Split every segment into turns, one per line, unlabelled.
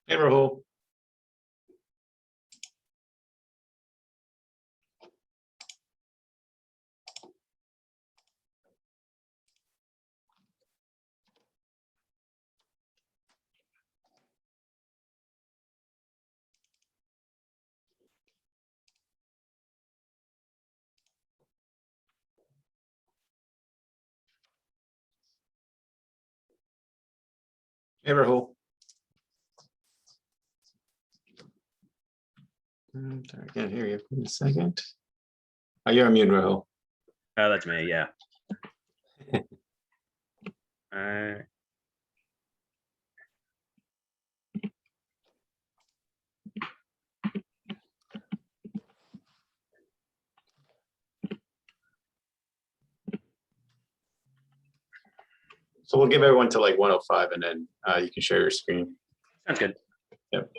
Hey, Rahul. Hey, Rahul. Sorry, I can't hear you. Give me a second. Oh, you're on mute, Rahul.
Oh, that's me. Yeah. Uh,
So we'll give everyone to like 105 and then you can share your screen.
sounds good.
Yep.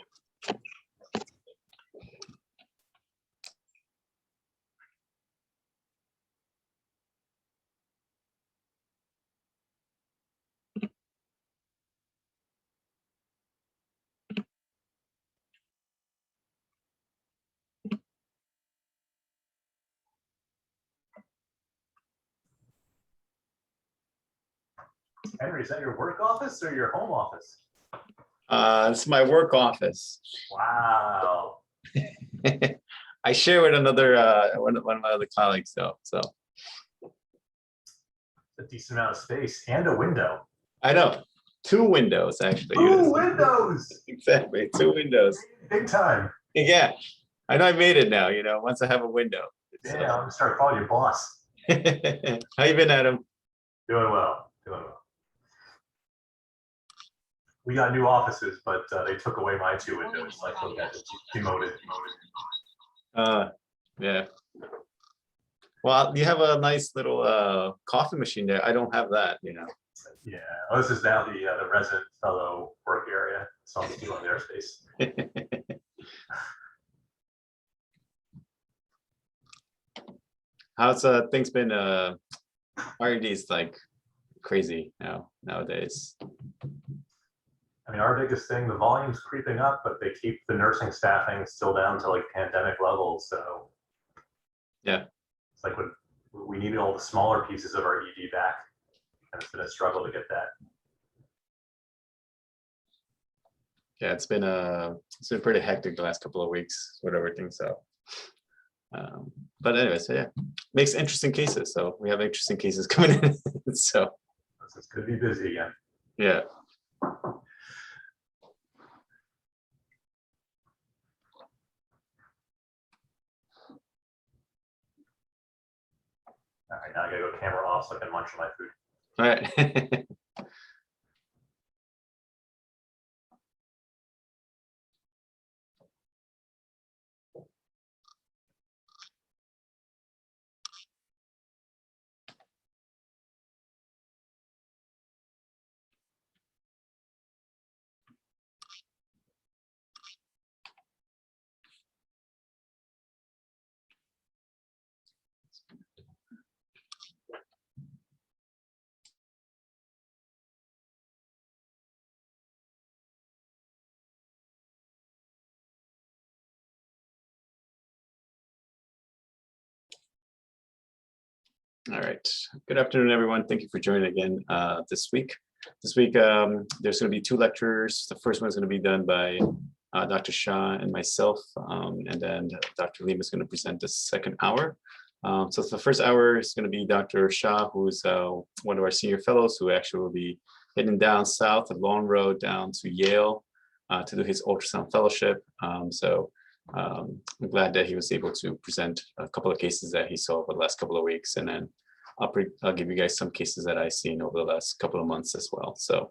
Henry, is that your work office or your home office?
It's my work office.
Wow.
I share with another one of my other colleagues, though. So
A decent amount of space and a window.
I know 2 windows actually.
Ooh, windows!
Exactly, 2 windows.
Big time.
Yeah, I know I made it now. Once I have a window.
Yeah, I'm gonna start calling you boss.
How you been, Adam?
Doing well. Doing well. We got new offices, but they took away my 2 windows. Like, look at it, demoted.
Yeah. Well, you have a nice little coffee machine there. I don't have that.
Yeah, well, this is now the resident fellow work area, so I'm stealing their space.
How's things been? RD's like crazy nowadays.
I mean, our biggest thing, the volume's creeping up, but they keep the nursing staffing still down to like pandemic levels. So
Yeah,
it's like we needed all the smaller pieces of our ED back, and it's been a struggle to get that.
yeah, it's been pretty hectic the last couple of weeks with everything. So, but anyway, so yeah, makes interesting cases. So we have interesting cases coming in. So
It's going to be busy again.
yeah.
All right, now I gotta go camera off so I can munch on my food.
All right. All right. Good afternoon, everyone. Thank you for joining again this week. This week, there's going to be 2 lectures. The first one is going to be done by Dr. Shah and myself, and then Dr. Lima is going to present the second hour. So the first hour is going to be Dr. Shah, who is one of our senior fellows, who actually will be heading down south of Long Road down to Yale to do his ultrasound fellowship. I'm glad that he was able to present a couple of cases that he saw over the last couple of weeks, and then I'll give you guys some cases that I've seen over the last couple of months as well. So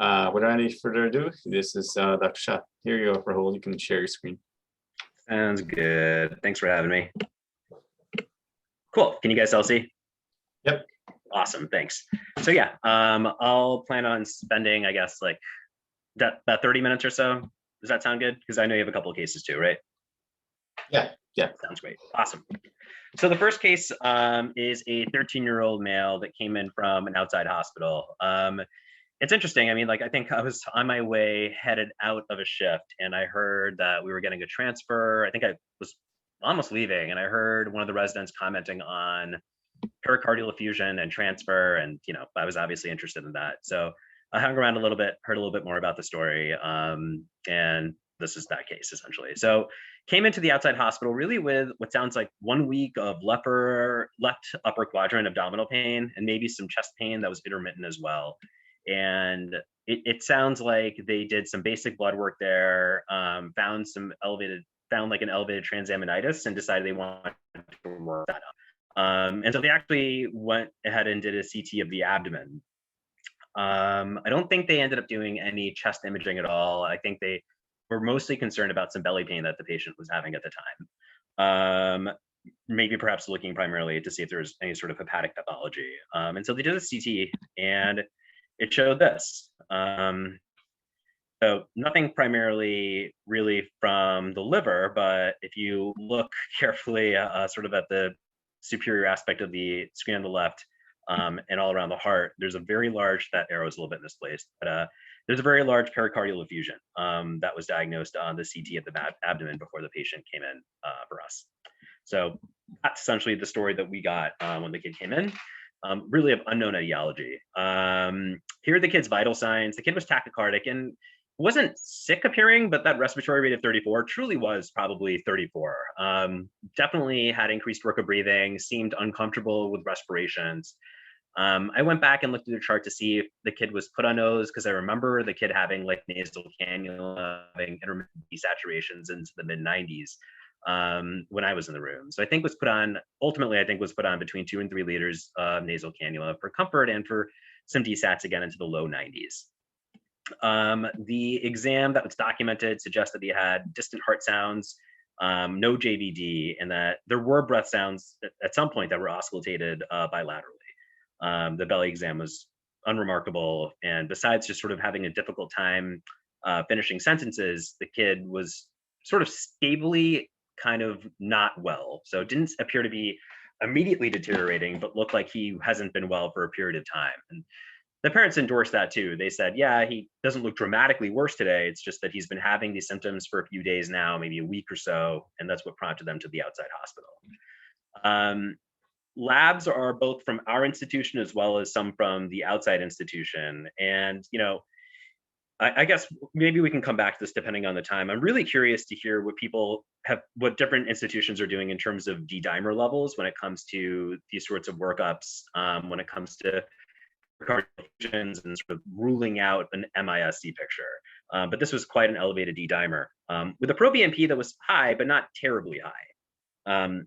without any further ado, this is Dr. Shah. Here you go, Rahul. You can share your screen.
Sounds good. Thanks for having me. Cool. Can you guys all see?
Yep.
Awesome. Thanks. So yeah, I'll plan on spending, I guess, like about 30 minutes or so. Does that sound good? Because I know you have a couple of cases too, right?
Yeah.
Sounds great. Awesome. So the first case is a 13-year-old male that came in from an outside hospital. it's interesting. I mean, like, I think I was on my way headed out of a shift and I heard that we were getting a transfer. I think I was almost leaving and I heard one of the residents commenting on pericardial effusion and transfer. And, I was obviously interested in that. So I hung around a little bit, heard a little bit more about the story. And this is that case essentially. So came into the outside hospital really with what sounds like 1 week of left upper quadrant abdominal pain and maybe some chest pain that was intermittent as well. And it sounds like they did some basic blood work there, found like an elevated transaminitis and decided they wanted to work that up. And so they actually went ahead and did a CT of the abdomen. I don't think they ended up doing any chest imaging at all. I think they were mostly concerned about some belly pain that the patient was having at the time. Maybe perhaps looking primarily to see if there was any sort of hepatic pathology. And so they did a CT and it showed this. So nothing primarily really from the liver, but if you look carefully sort of at the superior aspect of the screen on the left and all around the heart, there's a very large, that arrow is a little bit misplaced, but there's a very large pericardial effusion that was diagnosed on the CT of the abdomen before the patient came in for us. So that's essentially the story that we got when the kid came in. Really of unknown etiology. Here are the kid's vital signs. The kid was tachycardic and wasn't sick appearing, but that respiratory rate of 34 truly was probably 34. Definitely had increased work of breathing, seemed uncomfortable with respirations. I went back and looked at the chart to see if the kid was put on nose, because I remember the kid having like nasal cannula, having intermittent desaturations into the mid 90s when I was in the room. So I think ultimately was put on between 2 and 3 liters of nasal cannula for comfort and for some desats again into the low 90s. The exam that was documented suggested that he had distant heart sounds, no JVD, and that there were breath sounds at some point that were auscultated bilaterally. The belly exam was unremarkable, and besides just sort of having a difficult time finishing sentences, the kid was sort of stably kind of not well. So it didn't appear to be immediately deteriorating, but looked like he hasn't been well for a period of time. And the parents endorsed that too. They said, yeah, he doesn't look dramatically worse today. It's just that he's been having these symptoms for a few days now, maybe a week or so, and that's what prompted them to the outside hospital. Labs are both from our institution as well as some from the outside institution. And, I guess maybe we can come back to this depending on the time. I'm really curious to hear what different institutions are doing in terms of D-dimer levels when it comes to these sorts of workups, when it comes to and sort of ruling out an MISC picture. But this was quite an elevated D-dimer with a proBNP that was high, but not terribly high.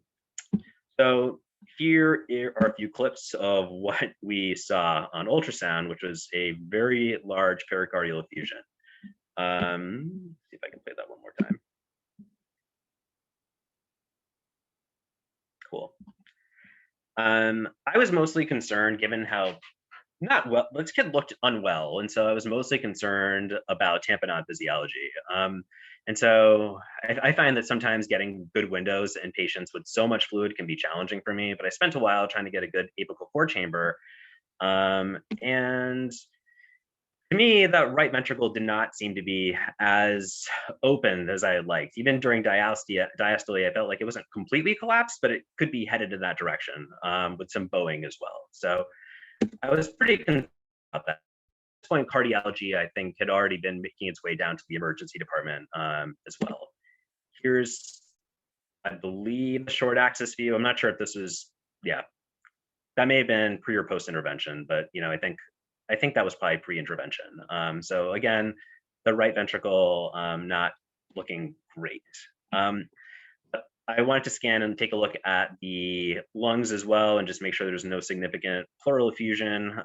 So here are a few clips of what we saw on ultrasound, which was a very large pericardial effusion. See if I can play that one more time. Cool. I was mostly concerned given how this kid looked unwell, and so I was mostly concerned about tamponade physiology. And so I find that sometimes getting good windows in patients with so much fluid can be challenging for me, but I spent a while trying to get a good apical 4 chamber. And to me, that right ventricle did not seem to be as open as I had liked. Even during diastole, I felt like it wasn't completely collapsed, but it could be headed in that direction with some bowing as well. So I was pretty concerned about that. At this point, cardiology, I think, had already been making its way down to the emergency department as well. Here's, I believe, the short axis view. I'm not sure if this is, that may have been pre or post intervention, but I think that was probably pre-intervention. So again, the right ventricle not looking great. I wanted to scan and take a look at the lungs as well and just make sure there's no significant pleural effusion.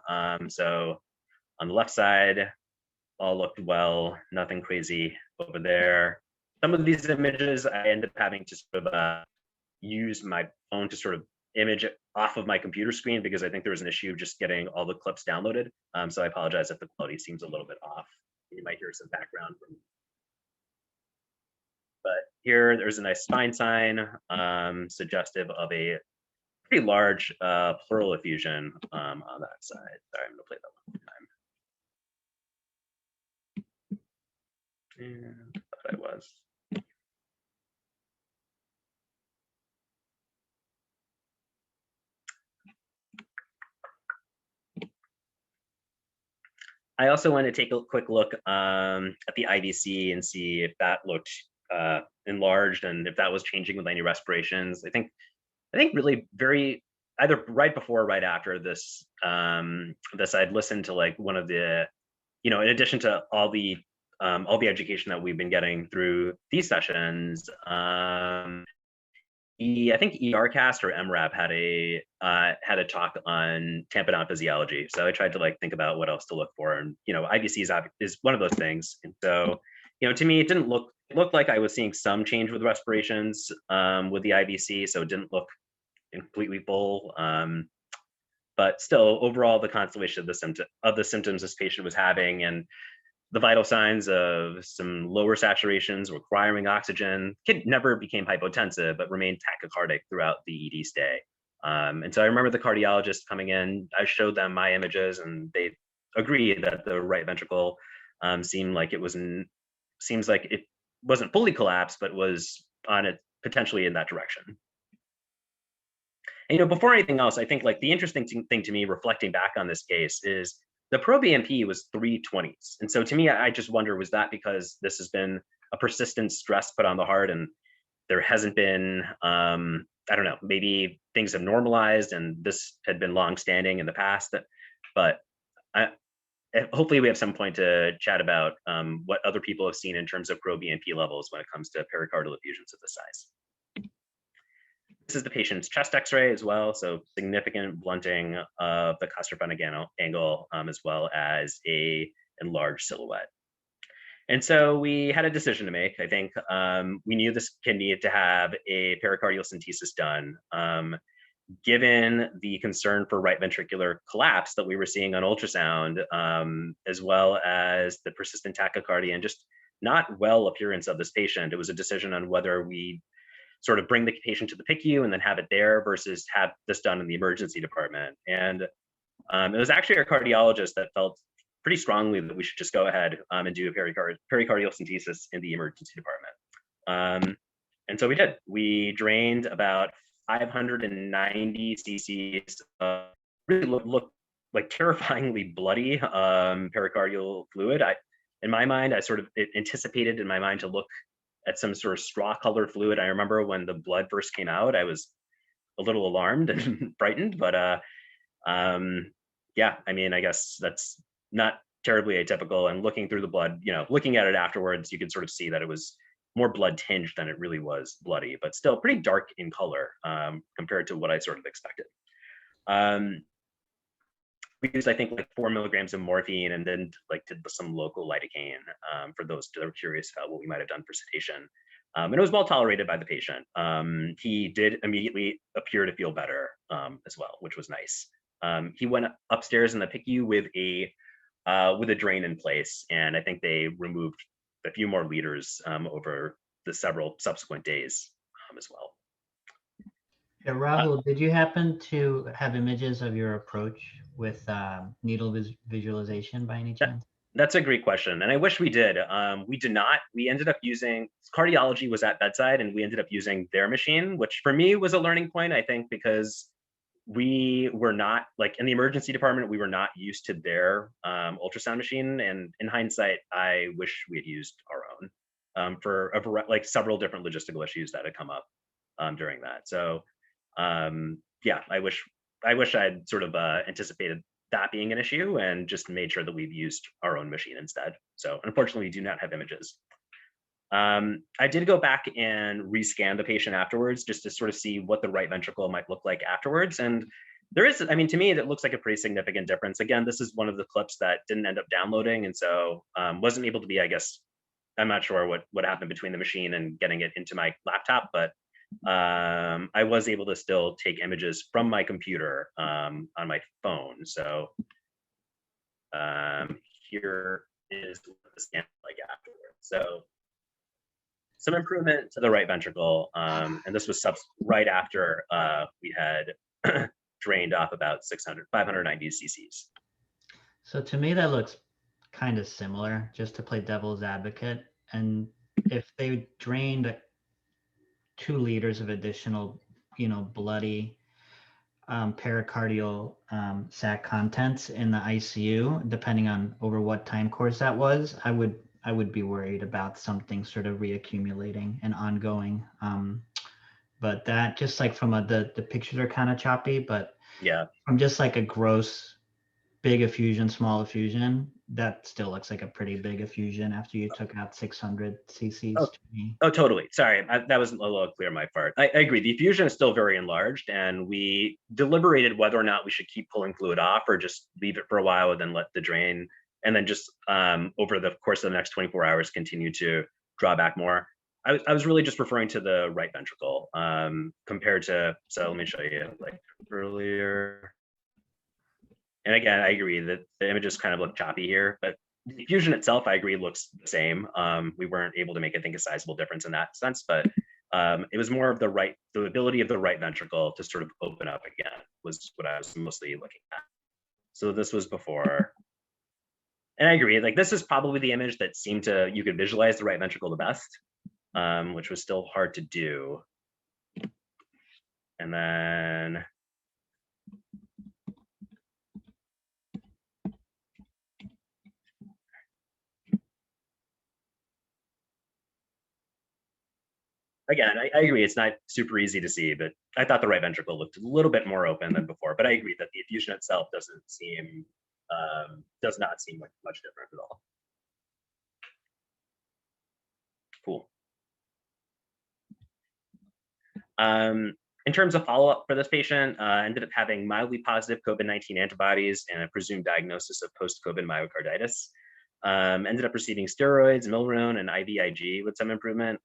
So on the left side, all looked well, nothing crazy over there. Some of these images I ended up having to sort of use my phone to sort of image it off of my computer screen because I think there was an issue just getting all the clips downloaded. So I apologize if the quality seems a little bit off. You might hear some background from. But here, there's a nice spine sign suggestive of a pretty large pleural effusion on that side. Sorry, I'm going to play that one more time. And I thought I was. I also want to take a quick look at the IVC and see if that looked enlarged and if that was changing with any respirations. I think really very either right before or right after this this I'd listened to like one of the, in addition to all the education that we've been getting through these sessions, I think ERcast or MRAP had a talk on tamponade physiology. So I tried to like think about what else to look for, and IVC is one of those things. And so to me, it didn't look like I was seeing some change with respirations with the IVC, so it didn't look completely full. But still, overall, the constellation of the symptoms this patient was having, and the vital signs of some lower saturations requiring oxygen. Kid never became hypotensive, but remained tachycardic throughout the ED stay. And so I remember the cardiologist coming in. I showed them my images, and they agreed that the right ventricle seems like it wasn't fully collapsed, but was on it potentially in that direction. And, before anything else, I think like the interesting thing to me reflecting back on this case is the pro-BNP was 320s. And so to me, I just wonder, was that because this has been a persistent stress put on the heart and there hasn't been, I don't know, maybe things have normalized and this had been longstanding in the past. But hopefully we have some point to chat about what other people have seen in terms of pro-BNP levels when it comes to pericardial effusions of this size. This is the patient's chest X-ray as well, so significant blunting of the Koster-Funnig angle, as well as a enlarged silhouette. And so we had a decision to make. I think we knew this kid needed to have a pericardial centesis done, given the concern for right ventricular collapse that we were seeing on ultrasound, as well as the persistent tachycardia and just not well appearance of this patient. It was a decision on whether we sort of bring the patient to the PICU and then have it there versus have this done in the emergency department. And it was actually our cardiologist that felt pretty strongly that we should just go ahead and do a pericardial centesis in the emergency department. And so we did. We drained about 590 cc's of really looked like terrifyingly bloody pericardial fluid. In my mind, I sort of anticipated in my mind to look at some sort of straw colored fluid. I remember when the blood first came out, I was a little alarmed and frightened, but yeah, I mean, I guess that's not terribly atypical. And looking through the blood, looking at it afterwards, you could sort of see that it was more blood tinged than it really was bloody, but still pretty dark in color compared to what I sort of expected. We used, I think, like 4 milligrams of morphine and then like did some local lidocaine for those that are curious about what we might have done for sedation. And it was well tolerated by the patient. He did immediately appear to feel better as well, which was nice. He went upstairs in the PICU with a drain in place, and I think they removed a few more liters over the several subsequent days as well.
Yeah, Rahul, did you happen to have images of your approach with needle visualization by any chance?
That's a great question, and I wish we did. We did not. We ended up using, cardiology was at bedside, and we ended up using their machine, which for me was a learning point, I think, because we were not, like in the emergency department, we were not used to their ultrasound machine. And in hindsight, I wish we had used our own for like several different logistical issues that had come up during that. So yeah, I wish I'd sort of anticipated that being an issue and just made sure that we've used our own machine instead. So unfortunately, we do not have images. I did go back and rescan the patient afterwards just to sort of see what the right ventricle might look like afterwards. And there is, I mean, to me, it looks like a pretty significant difference. Again, this is one of the clips that didn't end up downloading. And so wasn't able to be, I guess, I'm not sure what happened between the machine and getting it into my laptop, but I was able to still take images from my computer on my phone. So here is what the scan like afterwards. So some improvement to the right ventricle, and this was right after we had drained off about 590 cc's.
So to me, that looks kind of similar, just to play devil's advocate. and if they drained 2 liters of additional, bloody pericardial sac contents in the ICU, depending on over what time course that was, I would be worried about something sort of reaccumulating and ongoing. But that, just like from the pictures are kind of choppy, but
Yeah.
from just like a gross big effusion, small effusion, that still looks like a pretty big effusion after you took out 600 cc's
Oh.
to me.
Oh, totally. Sorry, that was a little clear on my part. I agree. The effusion is still very enlarged, and we deliberated whether or not we should keep pulling fluid off or just leave it for a while and then let the drain, and then just over the course of the next 24 hours continue to draw back more. I was really just referring to the right ventricle compared to, so let me show you like earlier. And again, I agree that the images kind of look choppy here, but the effusion itself, I agree, looks the same. We weren't able to make, I think, a sizable difference in that sense, but it was more of the ability of the right ventricle to sort of open up again was what I was mostly looking at. So this was before, and I agree, like this is probably the image that seemed to, you could visualize the right ventricle the best, which was still hard to do. And then, again, I agree, it's not super easy to see, but I thought the right ventricle looked a little bit more open than before, but I agree that the effusion itself does not seem like much different at all. Cool. In terms of follow-up for this patient, ended up having mildly positive COVID-19 antibodies and a presumed diagnosis of post-COVID myocarditis. Ended up receiving steroids, Milronin, and IVIG with some improvement.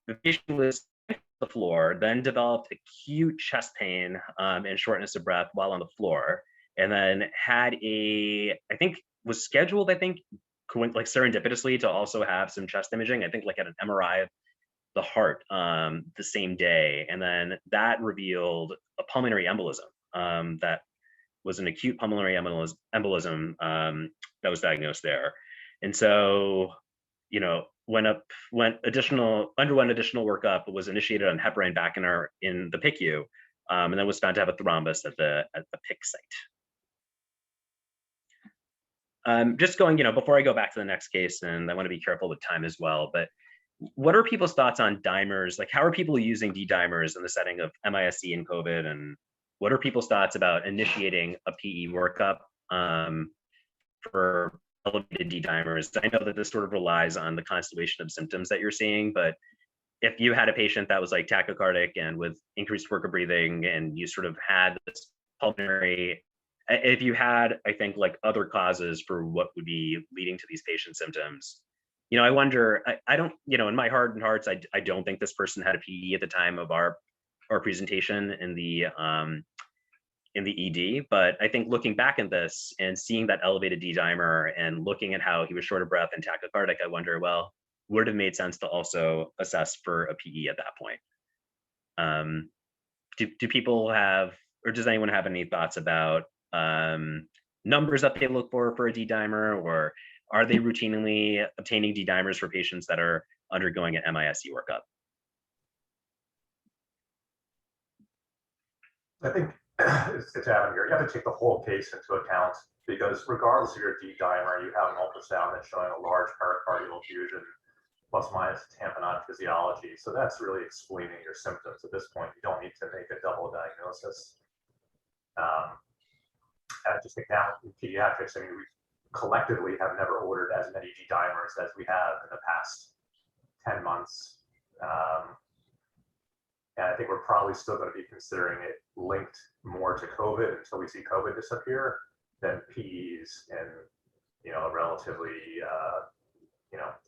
The patient was on the floor, then developed acute chest pain and shortness of breath while on the floor, and then had I think was scheduled, like serendipitously to also have some chest imaging, I think like at an MRI of the heart the same day. And then that revealed a pulmonary embolism that was an acute pulmonary embolism that was diagnosed there. And so, underwent additional workup, was initiated on heparin back in the PICU, and then was found to have a thrombus at the PIC site. Just going, before I go back to the next case, and I want to be careful with time as well, but what are people's thoughts on dimers? Like, how are people using D-dimers in the setting of MISC and COVID? And what are people's thoughts about initiating a PE workup for elevated D-dimers? I know that this sort of relies on the constellation of symptoms that you're seeing, but if you had a patient that was like tachycardic and with increased work of breathing, and you sort of had this pulmonary, if you had, I think, like other causes for what would be leading to these patient symptoms, I wonder, I don't, in my heart and hearts, I don't think this person had a PE at the time of our presentation in the ED, but I think looking back at this and seeing that elevated D-dimer and looking at how he was short of breath and tachycardic, I wonder, well, would it have made sense to also assess for a PE at that point? Do people have, or does anyone have any thoughts about numbers that they look for a D-dimer, or are they routinely obtaining D-dimers for patients that are undergoing an MISC workup?
I think it's Adam here. You have to take the whole case into account, because regardless of your D-dimer, you have an ultrasound that's showing a large pericardial effusion plus minus tamponade physiology. So that's really explaining your symptoms at this point. You don't need to make a double diagnosis. I just think now in pediatrics, we collectively have never ordered as many D-dimers as we have in the past 10 months. And I think we're probably still going to be considering it linked more to COVID until we see COVID disappear than PEs in, a relatively,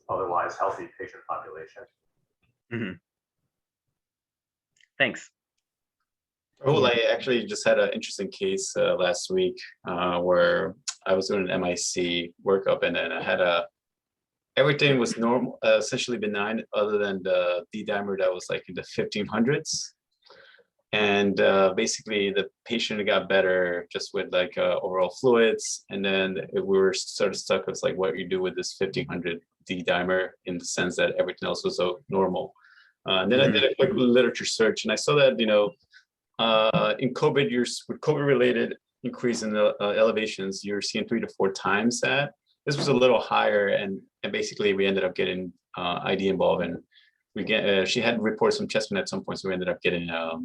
otherwise healthy patient population.
Mm-hmm. Thanks.
Rahul, I actually just had an interesting case last week where I was doing an MIC workup, and then I had everything was normal, essentially benign, other than the D-dimer that was like in the 1500s. And basically the patient got better just with like overall fluids. And then we were sort of stuck with like what you do with this 1500 D-dimer in the sense that everything else was so normal. And then I did a quick literature search, and I saw that, in COVID years, with COVID-related increase in the elevations, you're seeing 3 to 4 times that. This was a little higher, and basically we ended up getting ID involved, and she had reported some chest pain at some point, so we ended up getting a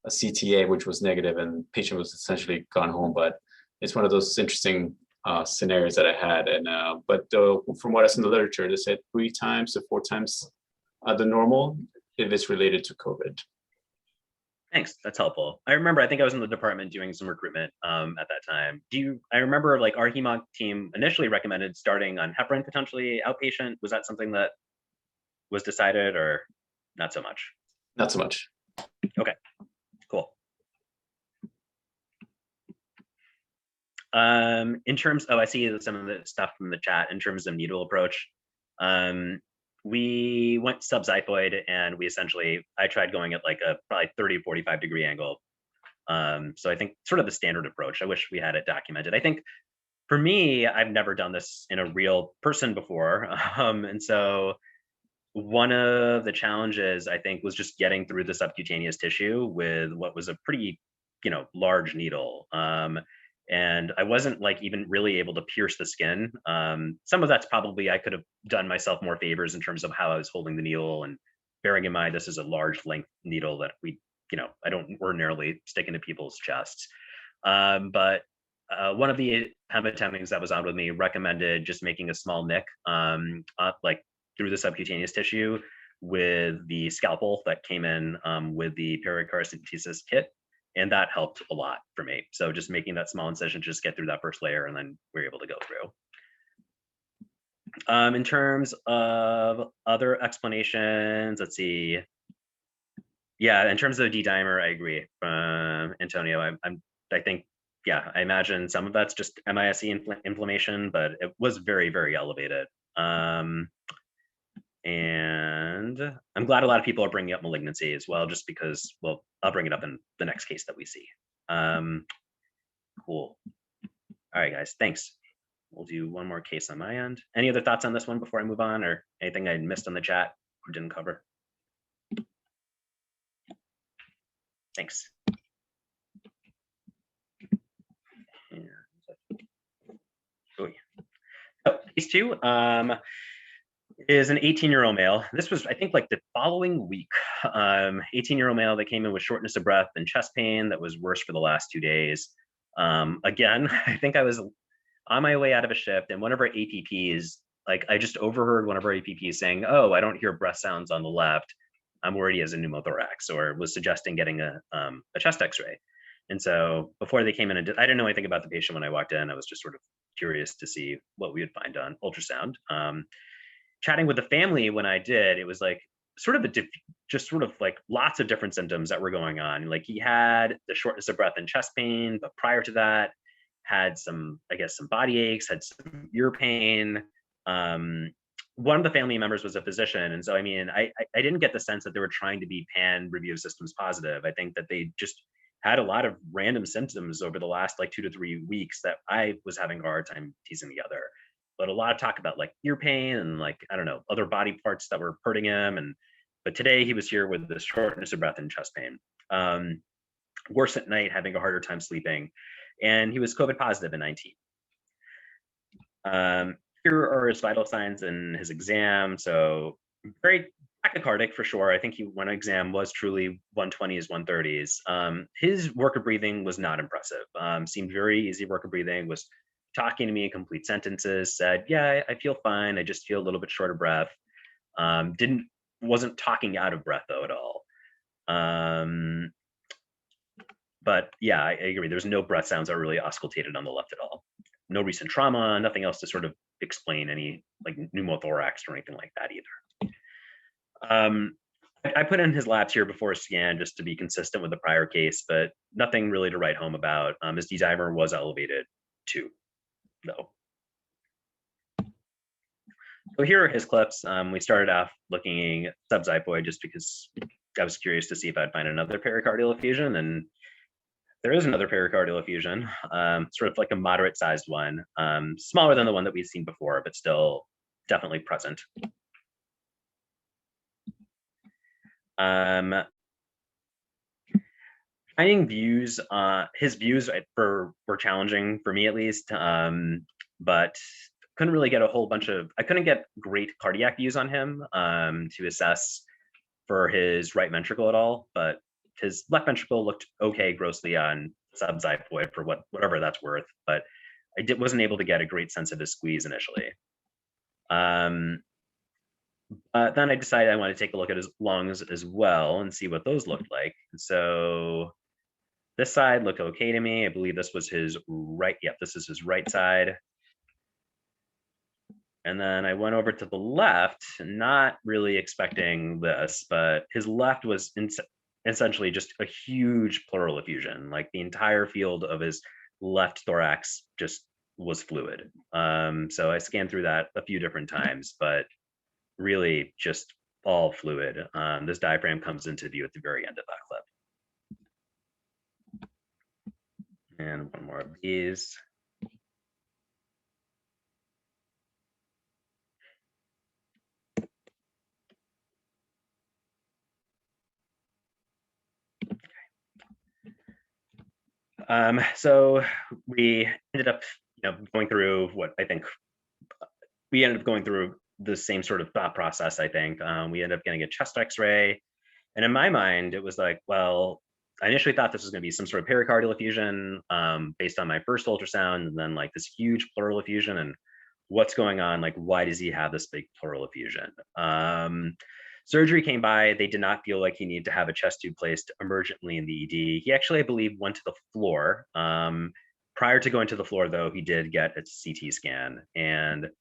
CTA, which was negative, and the patient was essentially gone home. But it's one of those interesting scenarios that I had, and but from what I saw in the literature, they said 3 times to 4 times the normal if it's related to COVID.
Thanks, that's helpful. I remember, I think I was in the department doing some recruitment at that time. I remember like our hemonc team initially recommended starting on heparin, potentially outpatient. Was that something that was decided, or not so much?
Not so much.
Okay, cool. In terms, I see some of the stuff from the chat in terms of needle approach. We went subxiphoid, and I tried going at like a probably 30, 45 degree angle. So I think sort of the standard approach. I wish we had it documented. I think for me, I've never done this in a real person before. And so one of the challenges, I think, was just getting through the subcutaneous tissue with what was a pretty, large needle. And I wasn't like even really able to pierce the skin. Some of that's probably I could have done myself more favors in terms of how I was holding the needle, and bearing in mind this is a large length needle that I don't ordinarily stick into people's chests. But one of the hematemnics that was on with me recommended just making a small nick like through the subcutaneous tissue with the scalpel that came in with the pericarditis kit. And that helped a lot for me. So just making that small incision, just get through that first layer, and then we're able to go through. In terms of other explanations, let's see. Yeah, in terms of D-dimer, I agree, Antonio. I think, yeah, I imagine some of that's just MISE inflammation, but it was very, very elevated. And I'm glad a lot of people are bringing up malignancy as well, just because, well, I'll bring it up in the next case that we see. Cool. All right, guys, thanks. We'll do one more case on my end. Any other thoughts on this one before I move on, or anything I missed on the chat or didn't cover? Thanks. Oh, yeah. Oh, case 2. Is an 18-year-old male. This was, I think, like the following week. 18-year-old male that came in with shortness of breath and chest pain that was worse for the last 2 days. Again, I think I was on my way out of a shift, and one of our APPs, like I just overheard one of our APPs saying, "Oh, I don't hear breath sounds on the left. I'm worried he has a pneumothorax," or was suggesting getting a chest X-ray. And so before they came in, I didn't know anything about the patient when I walked in. I was just sort of curious to see what we would find on ultrasound. Chatting with the family when I did, it was like sort of just sort of like lots of different symptoms that were going on. Like he had the shortness of breath and chest pain, but prior to that had some, I guess, some body aches, had some ear pain. One of the family members was a physician. And so, I mean, I didn't get the sense that they were trying to be pan review of systems positive. I think that they just had a lot of random symptoms over the last like 2 to 3 weeks that I was having a hard time teasing together. But a lot of talk about like ear pain and like, I don't know, other body parts that were hurting him. But today he was here with this shortness of breath and chest pain. Worse at night, having a harder time sleeping. And he was COVID positive in 19. Here are his vital signs in his exam. So very tachycardic for sure. I think one exam was truly 120s, 130s. His work of breathing was not impressive. Seemed very easy work of breathing, was talking to me in complete sentences, said, "Yeah, I feel fine. I just feel a little bit short of breath." Wasn't talking out of breath though at all. But yeah, I agree. There's no breath sounds that are really auscultated on the left at all. No recent trauma, nothing else to sort of explain any like pneumothorax or anything like that either. I put in his labs here before a scan just to be consistent with the prior case, but nothing really to write home about. His D-dimer was elevated too, though. So here are his clips. We started off looking at subxiphoid just because I was curious to see if I'd find another pericardial effusion, and there is another pericardial effusion, sort of like a moderate sized one, smaller than the one that we've seen before, but still definitely present. Finding views, his views were challenging for me at least, but couldn't really get a whole bunch of, I couldn't get great cardiac views on him to assess for his right ventricle at all, but his left ventricle looked okay grossly on subxiphoid for whatever that's worth, but I wasn't able to get a great sense of his squeeze initially. Then I decided I wanted to take a look at his lungs as well and see what those looked like. And so this side looked okay to me. I believe this was his right. Yep, this is his right side. And then I went over to the left, not really expecting this, but his left was essentially just a huge pleural effusion. Like the entire field of his left thorax just was fluid. So I scanned through that a few different times, but really just all fluid. This diaphragm comes into view at the very end of that clip. And one more of these. So we ended up, going through what I think we ended up going through the same sort of thought process. I think we ended up getting a chest X-ray, and in my mind, it was like, well, I initially thought this was going to be some sort of pericardial effusion based on my first ultrasound, and then like this huge pleural effusion, and what's going on? Like, why does he have this big pleural effusion? Surgery came by. They did not feel like he needed to have a chest tube placed emergently in the ED. He actually, I believe, went to the floor. Prior to going to the floor, though, he did get a CT scan. And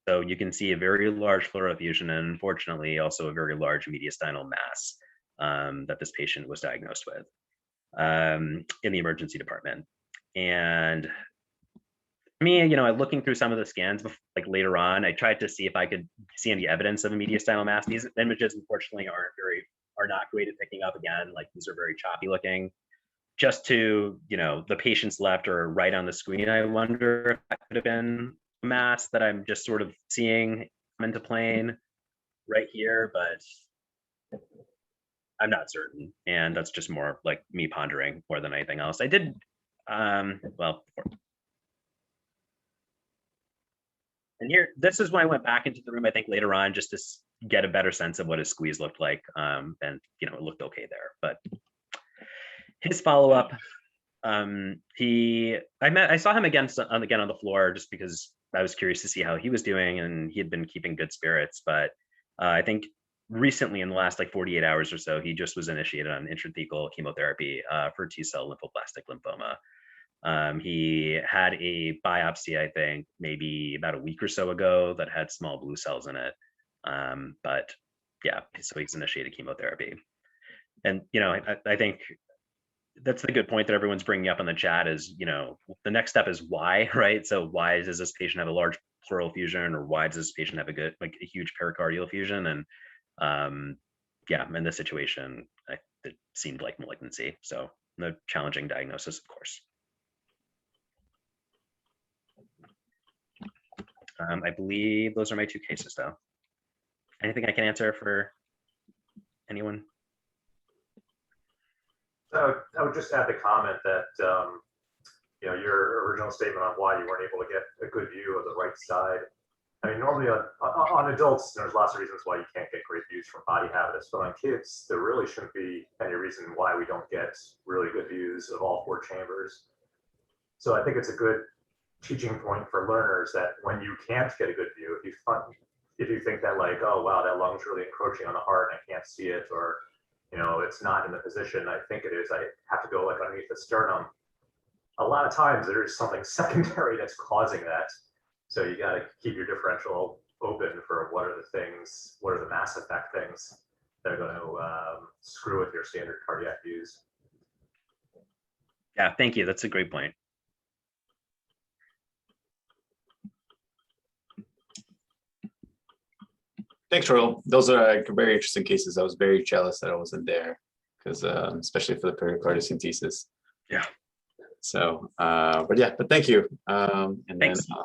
so you can see a very large pleural effusion and unfortunately also a very large mediastinal mass that this patient was diagnosed with in the emergency department. And me, looking through some of the scans, like later on, I tried to see if I could see any evidence of a mediastinal mass. These images, unfortunately, are not great at picking up. Again, like these are very choppy looking. Just to, the patient's left or right on the screen, I wonder if that could have been a mass that I'm just sort of seeing come into plane right here, but I'm not certain. And that's just more like me pondering more than anything else. I did, and here, this is when I went back into the room, I think later on, just to get a better sense of what his squeeze looked like. And, it looked okay there. But his follow-up, I saw him again on the floor just because I was curious to see how he was doing, and he had been keeping good spirits. But I think recently, in the last like 48 hours or so, he just was initiated on intrathecal chemotherapy for T-cell lymphoblastic lymphoma. He had a biopsy, I think, maybe about a week or so ago that had small blue cells in it. But yeah, so he's initiated chemotherapy. And, I think that's the good point that everyone's bringing up in the chat is, the next step is why, right? So why does this patient have a large pleural effusion, or why does this patient have a huge pericardial effusion? And yeah, in this situation, it seemed like malignancy. So the challenging diagnosis, of course. I believe those are my two cases, though. Anything I can answer for anyone?
I would just add the comment that your original statement on why you weren't able to get a good view of the right side. I mean, normally on adults, there's lots of reasons why you can't get great views from body habitus, but on kids, there really shouldn't be any reason why we don't get really good views of all four chambers. So I think it's a good teaching point for learners that when you can't get a good view, if you think that like, oh wow, that lung's really encroaching on the heart and I can't see it, or it's not in the position I think it is, I have to go like underneath the sternum. A lot of times there is something secondary that's causing that. So you got to keep your differential open for what are the mass effect things that are going to screw with your standard cardiac views.
Yeah, thank you. That's a great point.
Thanks, Rahul. Those are very interesting cases. I was very jealous that I wasn't there, because especially for the pericardicentesis.
Yeah.
So, but thank you. And
Thanks.
then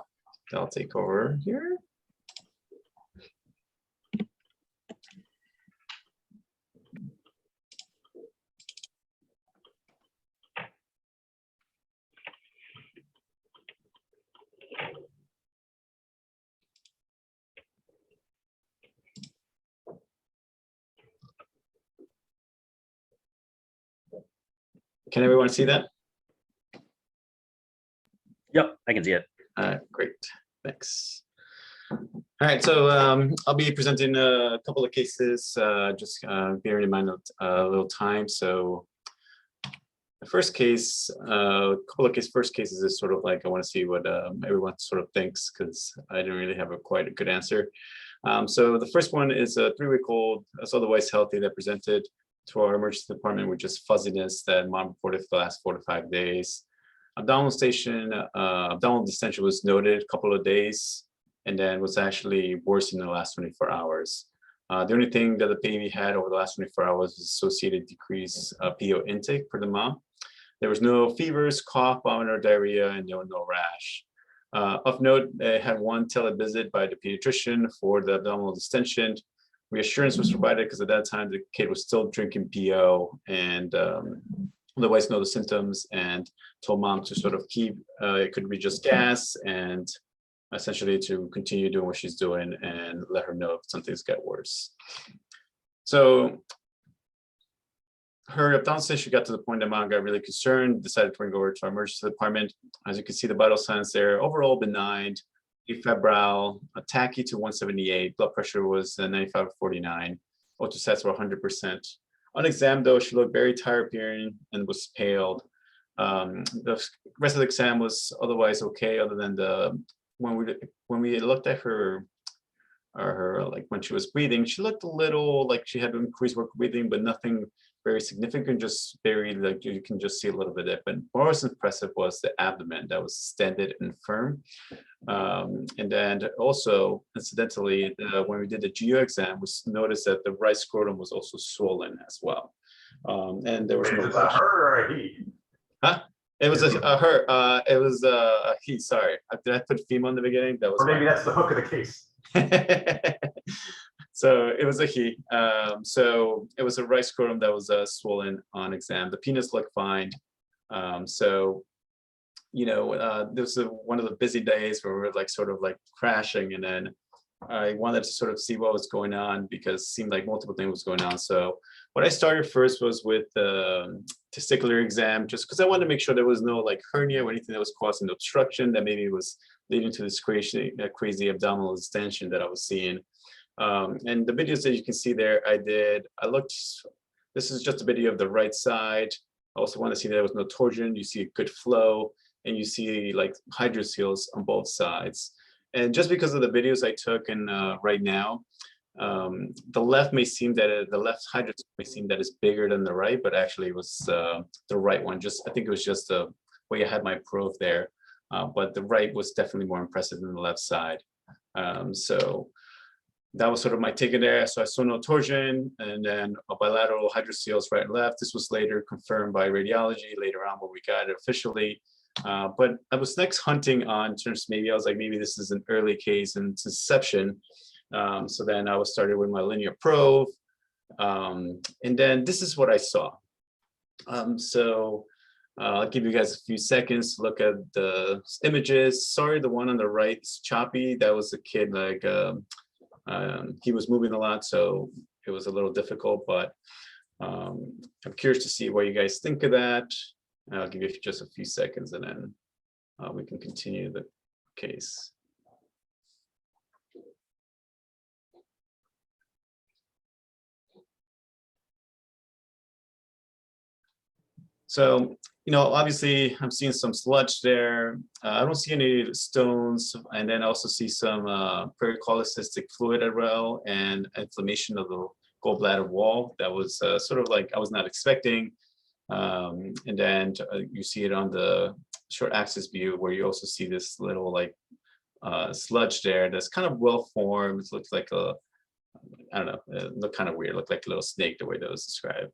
I'll take over here. Can everyone see that?
Yep, I can see it.
Great, thanks. All right, so I'll be presenting a couple of cases, just bearing in mind a little time. So the first case, first cases is sort of like, I want to see what everyone sort of thinks, because I didn't really have quite a good answer. So the first one is a 3-week-old, that's otherwise healthy, that presented to our emergency department with just fuzziness that mom reported for the last 4 to 5 days. Abdominal distension was noted a couple of days, and then was actually worse in the last 24 hours. The only thing that the baby had over the last 24 hours was associated decreased PO intake for the mom. There was no fevers, cough, vomit, or diarrhea, and no rash. Of note, they had one televisit by the pediatrician for the abdominal distension. Reassurance was provided because at that time the kid was still drinking PO and otherwise know the symptoms, and told mom to sort of keep, it could be just gas, and essentially to continue doing what she's doing and let her know if something's got worse. So her abdominal distension got to the point that mom got really concerned, decided to bring her over to our emergency department. As you can see, the vital signs there, overall benign, febrile, tachy to 178, blood pressure was 95/49, O2 sats were 100%. On exam, though, she looked very tired appearing and was paled. The rest of the exam was otherwise okay, other than the when we looked at her, like when she was breathing, she looked a little like she had increased work breathing, but nothing very significant, just very, like, you can just see a little bit of it. But most impressive was the abdomen that was distended and firm. And then also, incidentally, when we did the GU exam, we noticed that the right scrotum was also swollen as well. And there was no.
Is it a her or a he?
Huh? It was a her. It was a he. Sorry, did I put female in the beginning? That was.
Or maybe that's the hook of the case.
So it was a he. So it was a right scrotum that was swollen on exam. The penis looked fine. So, you know, this was one of the busy days where we were like sort of like crashing, and then I wanted to sort of see what was going on because it seemed like multiple things was going on. So what I started first was with the testicular exam, just because I wanted to make sure there was no like hernia or anything that was causing obstruction that maybe was leading to this crazy abdominal distension that I was seeing. And the videos that you can see there, I looked, this is just a video of the right side. I also want to see there was no torsion. You see a good flow, and you see like hydroceles on both sides. And just because of the videos I took and right now, the left may seem that the left hydrocele may seem that it's bigger than the right, but actually it was the right one. I think it was just the way I had my probe there. But the right was definitely more impressive than the left side. So that was sort of my take in there. So I saw no torsion, and then a bilateral hydroceles right and left. This was later confirmed by radiology later on when we got it officially. But I was next hunting on terms, maybe I was like, maybe this is an early case in inception. So then I was started with my linear probe. And then this is what I saw. So I'll give you guys a few seconds to look at the images. Sorry, the one on the right is choppy. That was a kid, like he was moving a lot, so it was a little difficult, but I'm curious to see what you guys think of that. I'll give you just a few seconds, and then we can continue the case. So, you know, obviously I'm seeing some sludge there. I don't see any stones, and then I also see some pericholecystic fluid as well, and inflammation of the gallbladder wall. That was sort of like I was not expecting. And then you see it on the short axis view, where you also see this little like sludge there that's kind of well formed. It looks like a, I don't know, it looked kind of weird. It looked like a little snake the way that was described.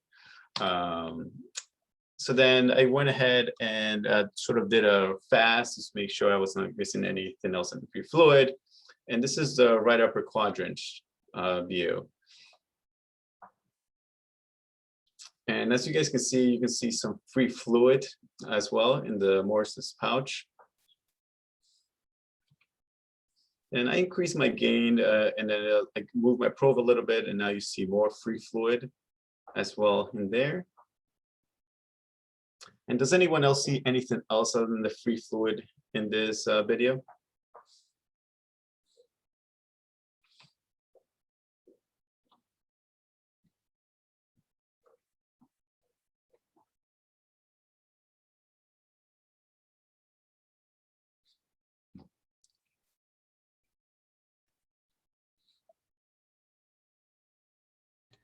So then I went ahead and sort of did a fast just to make sure I wasn't missing anything else in the free fluid. And this is the right upper quadrant view. And as you guys can see, you can see some free fluid as well in the Morris's pouch. And I increased my gain and then I moved my probe a little bit, and now you see more free fluid as well in there. And does anyone else see anything else other than the free fluid in this video?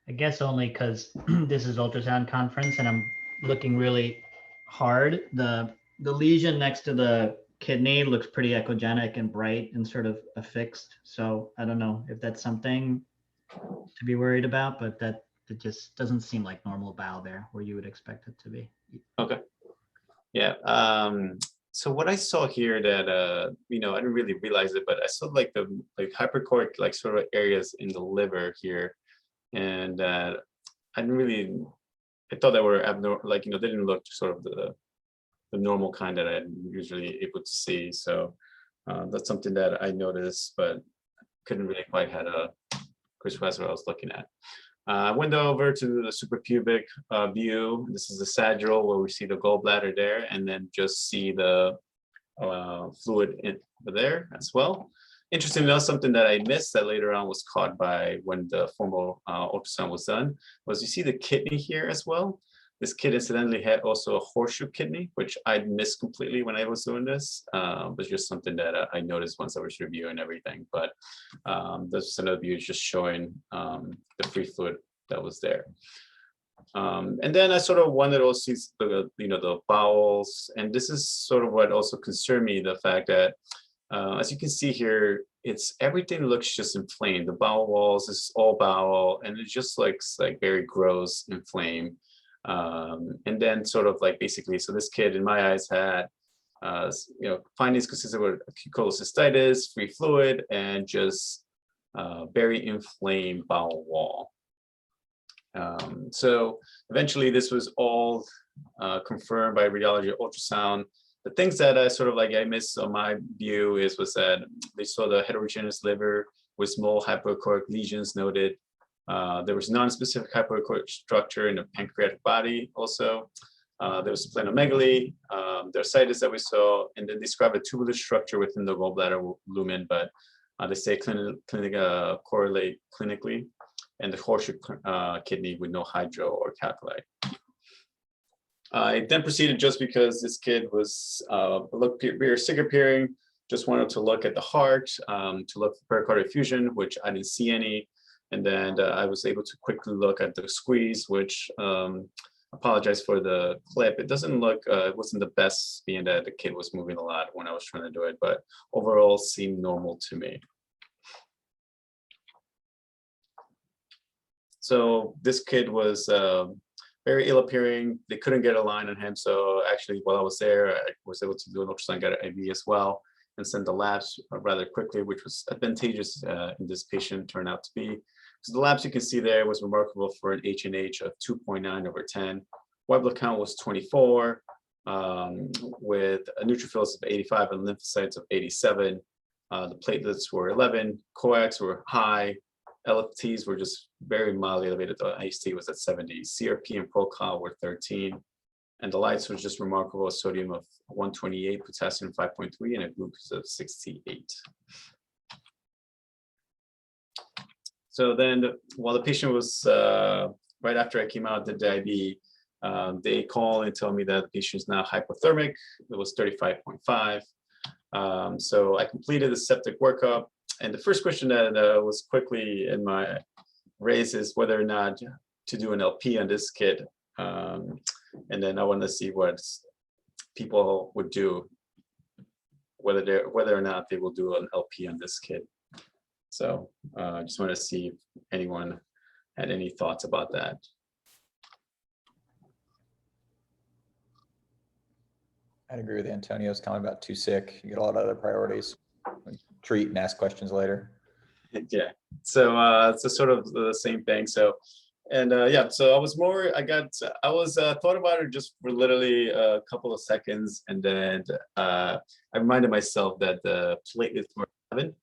I guess only because this is ultrasound conference and I'm looking really hard. The lesion next to the kidney looks pretty echogenic and bright and sort of affixed. So I don't know if that's something to be worried about, but that it just doesn't seem like normal bowel there where you would expect it to be.
Okay. Yeah. So what I saw here that I didn't really realize it, but I saw like the hyperchoric sort of areas in the liver here, and I didn't really. I thought they were abnormal, they didn't look sort of the normal kind that I'm usually able to see. So that's something that I noticed, but couldn't really quite had a grasp what I was looking at. I went over to the suprapubic view. This is the sagittal where we see the gallbladder there, and then just see the fluid over there as well. Interestingly enough, something that I missed that later on was caught by when the formal ultrasound was done was you see the kidney here as well. This kid incidentally had also a horseshoe kidney, which I missed completely when I was doing this. Was just something that I noticed once I was reviewing everything. But this another view just showing the free fluid that was there. And then I sort of wanted to also see the bowels, and this is sort of what also concerned me, the fact that as you can see here, everything looks just inflamed. The bowel walls is all bowel, and it just looks like very gross, inflamed. And then sort of basically, so this kid in my eyes had findings consistent with acute cholecystitis, free fluid, and just very inflamed bowel wall. So eventually this was all confirmed by radiology ultrasound. The things that I sort of I missed on my view was that they saw the heterogeneous liver with small hypochoric lesions noted. There was non-specific hypochoric structure in the pancreatic body also. There was splenomegaly, the ascites that we saw, and then describe a tubular structure within the gallbladder lumen, but they say correlate clinically, and the horseshoe kidney with no hydro or calculi. I then proceeded, just because this kid was very sick appearing, just wanted to look at the heart, to look for pericardial effusion, which I didn't see any. And then I was able to quickly look at the squeeze, which apologize for the clip. It doesn't look, it wasn't the best, being that the kid was moving a lot when I was trying to do it, but overall seemed normal to me. So this kid was very ill appearing. They couldn't get a line on him. So actually, while I was there, I was able to do an ultrasound, get an IV as well, and send the labs rather quickly, which was advantageous in this patient turned out to be. So the labs you can see there was remarkable for an H&H of 2.9/10. White blood count was 24, with neutrophils of 85 and lymphocytes of 87. The platelets were 11, coags were high, LFTs were just very mildly elevated. The IST was at 70, CRP and ProCal were 13. And the lights was just remarkable, a sodium of 128, potassium 5.3, and a glucose of 68. So then while the patient was, right after I came out, did the IV, they call and tell me that the patient is now hypothermic. It was 35.5. So I completed the septic workup. And the first question that was quickly in my raise is whether or not to do an LP on this kid. And then I want to see what people would do, whether or not they will do an LP on this kid. So I just want to see if anyone had any thoughts about that.
I'd agree with Antonio's comment about too sick. You get a lot of other priorities. Treat and ask questions later.
Yeah, so it's sort of the same thing. So, and yeah, so I was thought about it just for literally a couple of seconds, and then I reminded myself that the platelets were 7,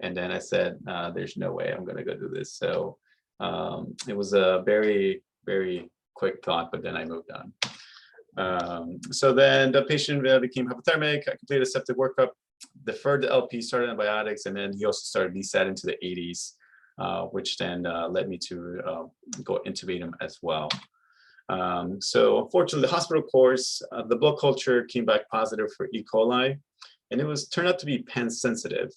and then I said, there's no way I'm gonna go do this. So it was a very, very quick thought, but then I moved on. So then the patient became hypothermic. I completed a septic workup, deferred the LP, started antibiotics, and then he also started DSAT into the 80s, which then led me to go intubate him as well. So unfortunately, the hospital course, the blood culture came back positive for E. coli, and it was turned out to be pen sensitive.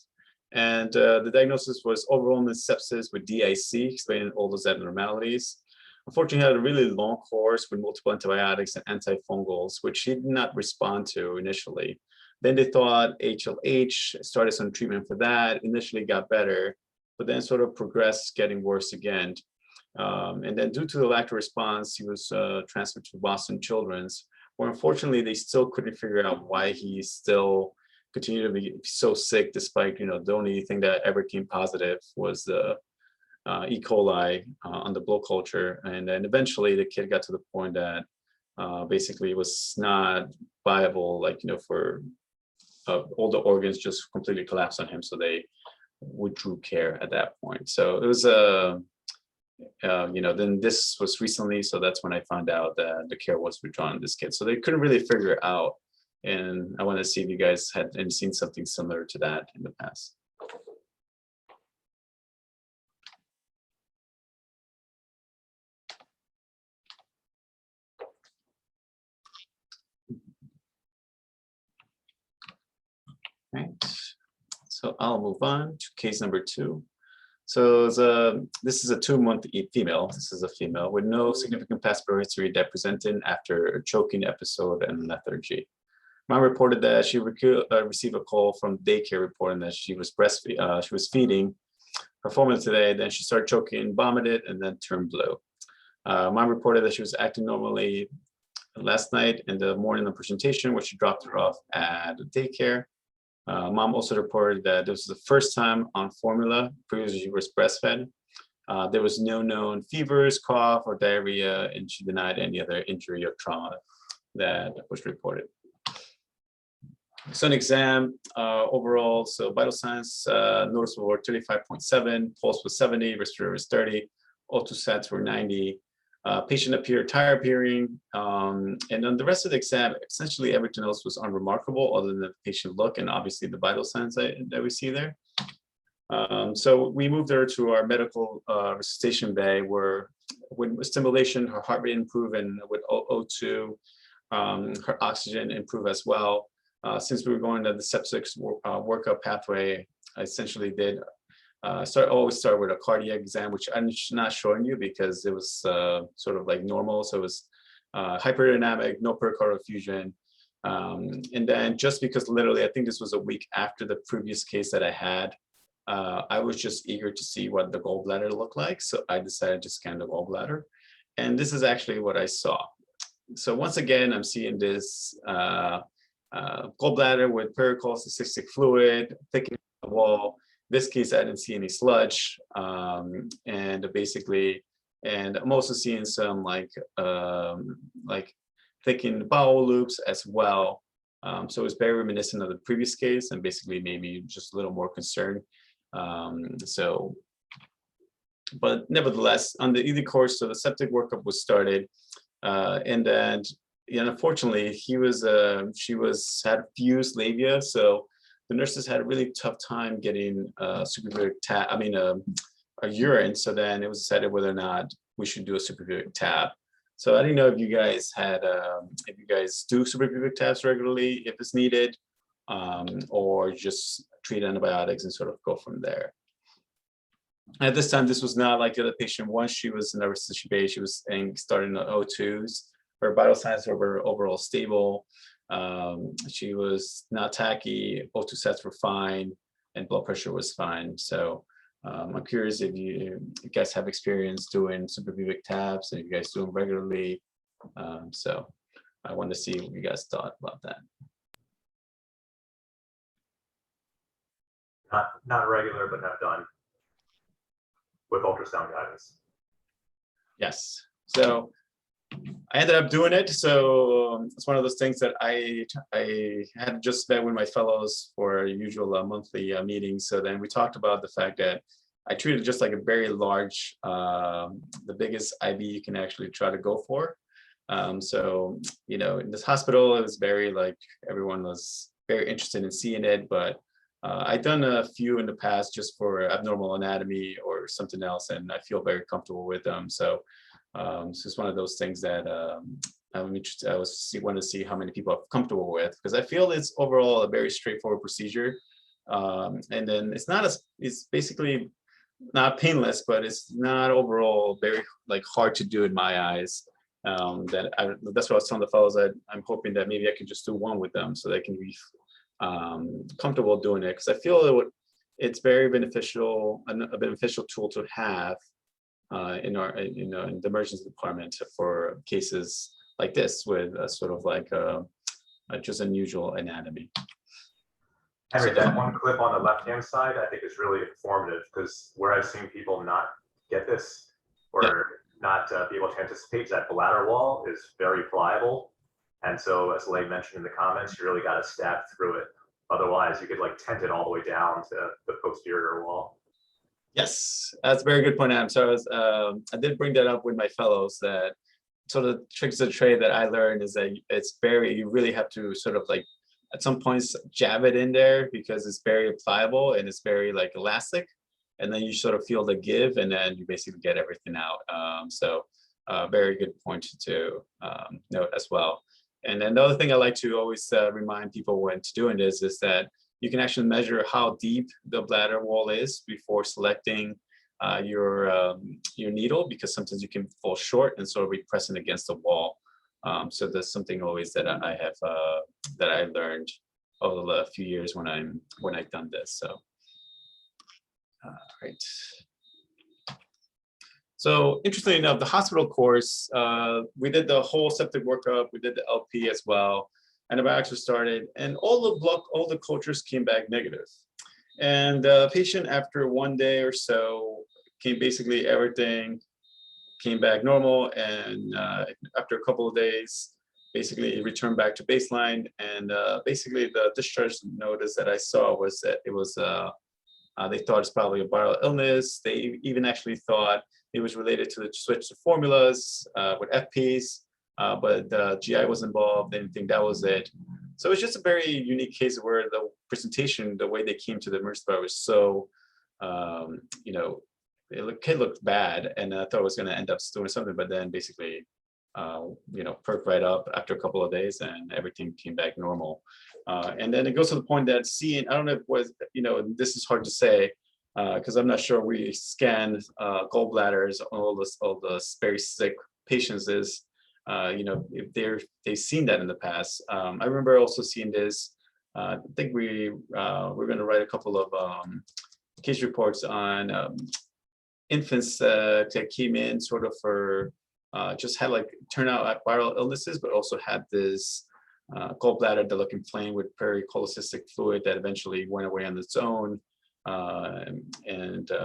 And the diagnosis was overwhelming sepsis with DIC, explaining all those abnormalities. Unfortunately, he had a really long course with multiple antibiotics and antifungals, which he did not respond to initially. Then they thought HLH, started some treatment for that, initially got better, but then sort of progressed, getting worse again. And then due to the lack of response, he was transferred to Boston Children's, where unfortunately they still couldn't figure out why he still continued to be so sick, despite, you know, the only thing that ever came positive was the E. coli on the blood culture. And then eventually the kid got to the point that basically it was not viable, like, you know, for all the organs just completely collapsed on him. So they withdrew care at that point. So it was you know, then this was recently, so that's when I found out that the care was withdrawn on this kid. So they couldn't really figure it out. And I want to see if you guys had seen something similar to that in the past. Right. So I'll move on to case number 2. So this is a 2-month female. This is a female with no significant past birth history that presented after a choking episode and lethargy. Mom reported that she received a call from daycare reporting that she was feeding her formula today. Then she started choking, vomited, and then turned blue. Mom reported that she was acting normally last night in the morning of presentation, where she dropped her off at the daycare. Mom also reported that this was the first time on formula. Previously, she was breastfed. There was no known fevers, cough, or diarrhea, and she denied any other injury or trauma that was reported. So an exam overall, so vital signs noticeable were 35.7, pulse was 70, respirator was 30, O2 sats were 90. Patient appeared tired appearing, and then the rest of the exam, essentially everything else was unremarkable other than the patient look and obviously the vital signs that we see there. So we moved her to our medical resuscitation bay, where with stimulation, her heart rate improved, and with O2, her oxygen improved as well. Since we were going to the sepsis workup pathway, I essentially did always start with a cardiac exam, which I'm not showing you because it was sort of like normal. So it was hyperdynamic, no pericardial effusion. And then just because literally, I think this was a week after the previous case that I had, I was just eager to see what the gallbladder looked like. So I decided to scan the gallbladder. And this is actually what I saw. So once again, I'm seeing this gallbladder with pericholecystic fluid, thickening the wall. This case, I didn't see any sludge, and basically, and I'm also seeing some like thickened bowel loops as well. So it's very reminiscent of the previous case, and basically maybe just a little more concern. So, but nevertheless, on the ED course, so the septic workup was started, and then, unfortunately, she had fused labia, so the nurses had a really tough time getting suprapubic tab, a urine. So then it was decided whether or not we should do a suprapubic tab. So I didn't know if you guys had, if you guys do suprapubic tabs regularly, if it's needed, or just treat antibiotics and sort of go from there. At this time, this was not like the other patient. Once she was in the resuscitation bay, she was starting the O2s. Her vital signs were overall stable. She was not tacky, O2 sats were fine, and blood pressure was fine. So I'm curious if you guys have experience doing suprapubic tabs, and if you guys do them regularly. So I want to see what you guys thought about that.
Not regular, but have done with ultrasound guidance.
Yes. So I ended up doing it. So it's one of those things that I had just met with my fellows for a usual monthly meeting. So then we talked about the fact that I treated just like a very large, the biggest IV you can actually try to go for. So, in this hospital, it was very like everyone was very interested in seeing it, but I've done a few in the past just for abnormal anatomy or something else, and I feel very comfortable with them. So, it's one of those things that I'm interested. Want to see how many people are comfortable with, because I feel it's overall a very straightforward procedure, and then it's basically not painless, but it's not overall very like hard to do in my eyes. That's what I was telling the fellows. I'm hoping that maybe I can just do one with them so they can be comfortable doing it, because I feel it's very beneficial, a beneficial tool to have in our in the emergency department for cases like this with a sort of like just unusual anatomy.
Henry,
So
that one clip on the left-hand side, I think is really informative, because where I've seen people not get this or not be able to anticipate, that bladder wall is very pliable. And so, as Leigh mentioned in the comments, you really got to stab through it. Otherwise, you could like tent it all the way down to the posterior wall.
Yes, that's a very good point, Adam. So I did bring that up with my fellows, that sort of tricks of the trade that I learned is that you really have to sort of like at some points jab it in there, because it's very pliable and it's very like elastic, and then you sort of feel the give, and then you basically get everything out. So very good point to note as well. And then the other thing I like to always remind people when doing this is that you can actually measure how deep the bladder wall is before selecting your needle, because sometimes you can fall short and sort of be pressing against the wall. So that's something always that I have that I learned over the few years when I've done this. So, right. So interestingly enough, the hospital course, we did the whole septic workup, we did the LP as well, and the biopsy started, and all the cultures came back negative. And the patient, after 1 day or so, basically everything came back normal, and after a couple of days, basically returned back to baseline. And basically the discharge notice that I saw was that it was they thought it's probably a viral illness. They even actually thought it was related to the switch to formulas with FPs, but the GI was involved. They didn't think that was it. So it's just a very unique case where the presentation, the way they came to the emergency department was so, it looked bad, and I thought it was going to end up doing something, but then basically, perked right up after a couple of days, and everything came back normal. And then it goes to the point that seeing, I don't know if it was, this is hard to say, because I'm not sure we scanned gallbladders on all the very sick patients is, if they've seen that in the past. I remember also seeing this. I think we're going to write a couple of case reports on infants that came in sort of for just had like turn out viral illnesses, but also had this gallbladder that looked inflamed with pericholecystic fluid that eventually went away on its own.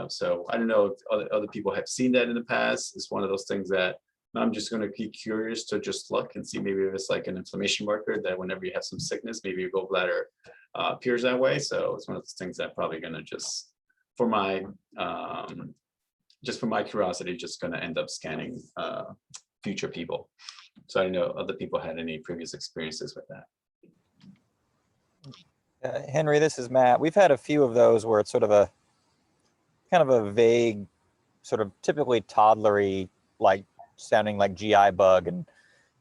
So I don't know if other people have seen that in the past. It's one of those things that I'm just going to be curious to just look and see maybe if it's like an inflammation marker that whenever you have some sickness, maybe your gallbladder appears that way. So it's one of those things that I'm probably going to just for my curiosity, just going to end up scanning future people. So I don't know other people had any previous experiences with that.
Henry, this is Matt. We've had a few of those where it's sort of a kind of a vague, sort of typically toddlery, like sounding like GI bug, and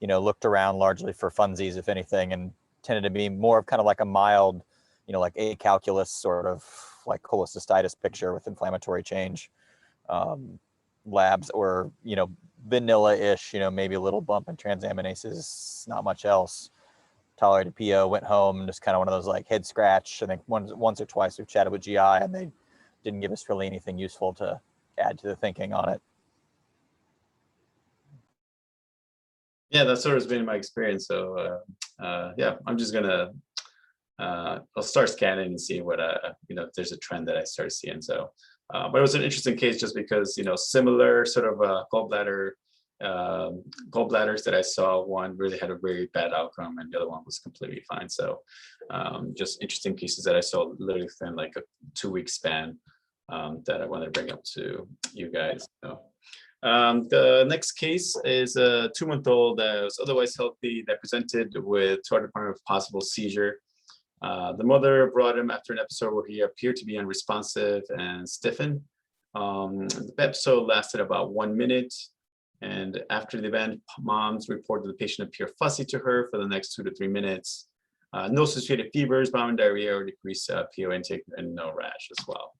looked around largely for funsies, if anything, and tended to be more of kind of like a mild, like acalculous sort of like cholecystitis picture with inflammatory change. Labs or vanilla-ish, maybe a little bump in transaminases, not much else. Tolerated PO, went home, just kind of one of those like head scratch. I think once or twice we've chatted with GI, and they didn't give us really anything useful to add to the thinking on it.
Yeah, that sort of has been my experience. So yeah, I'm just gonna I'll start scanning and see what if there's a trend that I start seeing. So but it was an interesting case just because similar sort of gallbladders that I saw, one really had a very bad outcome and the other one was completely fine. So just interesting cases that I saw literally within like a 2-week span that I wanted to bring up to you guys. So The next case is a 2-month-old that was otherwise healthy that presented with to our department with possible seizure. The mother brought him after an episode where he appeared to be unresponsive and stiffened. The episode lasted about 1 minute. And after the event, moms reported the patient appeared fussy to her for the next 2 to 3 minutes. No associated fevers, vomiting, diarrhea, or decreased PO intake, and no rash as well.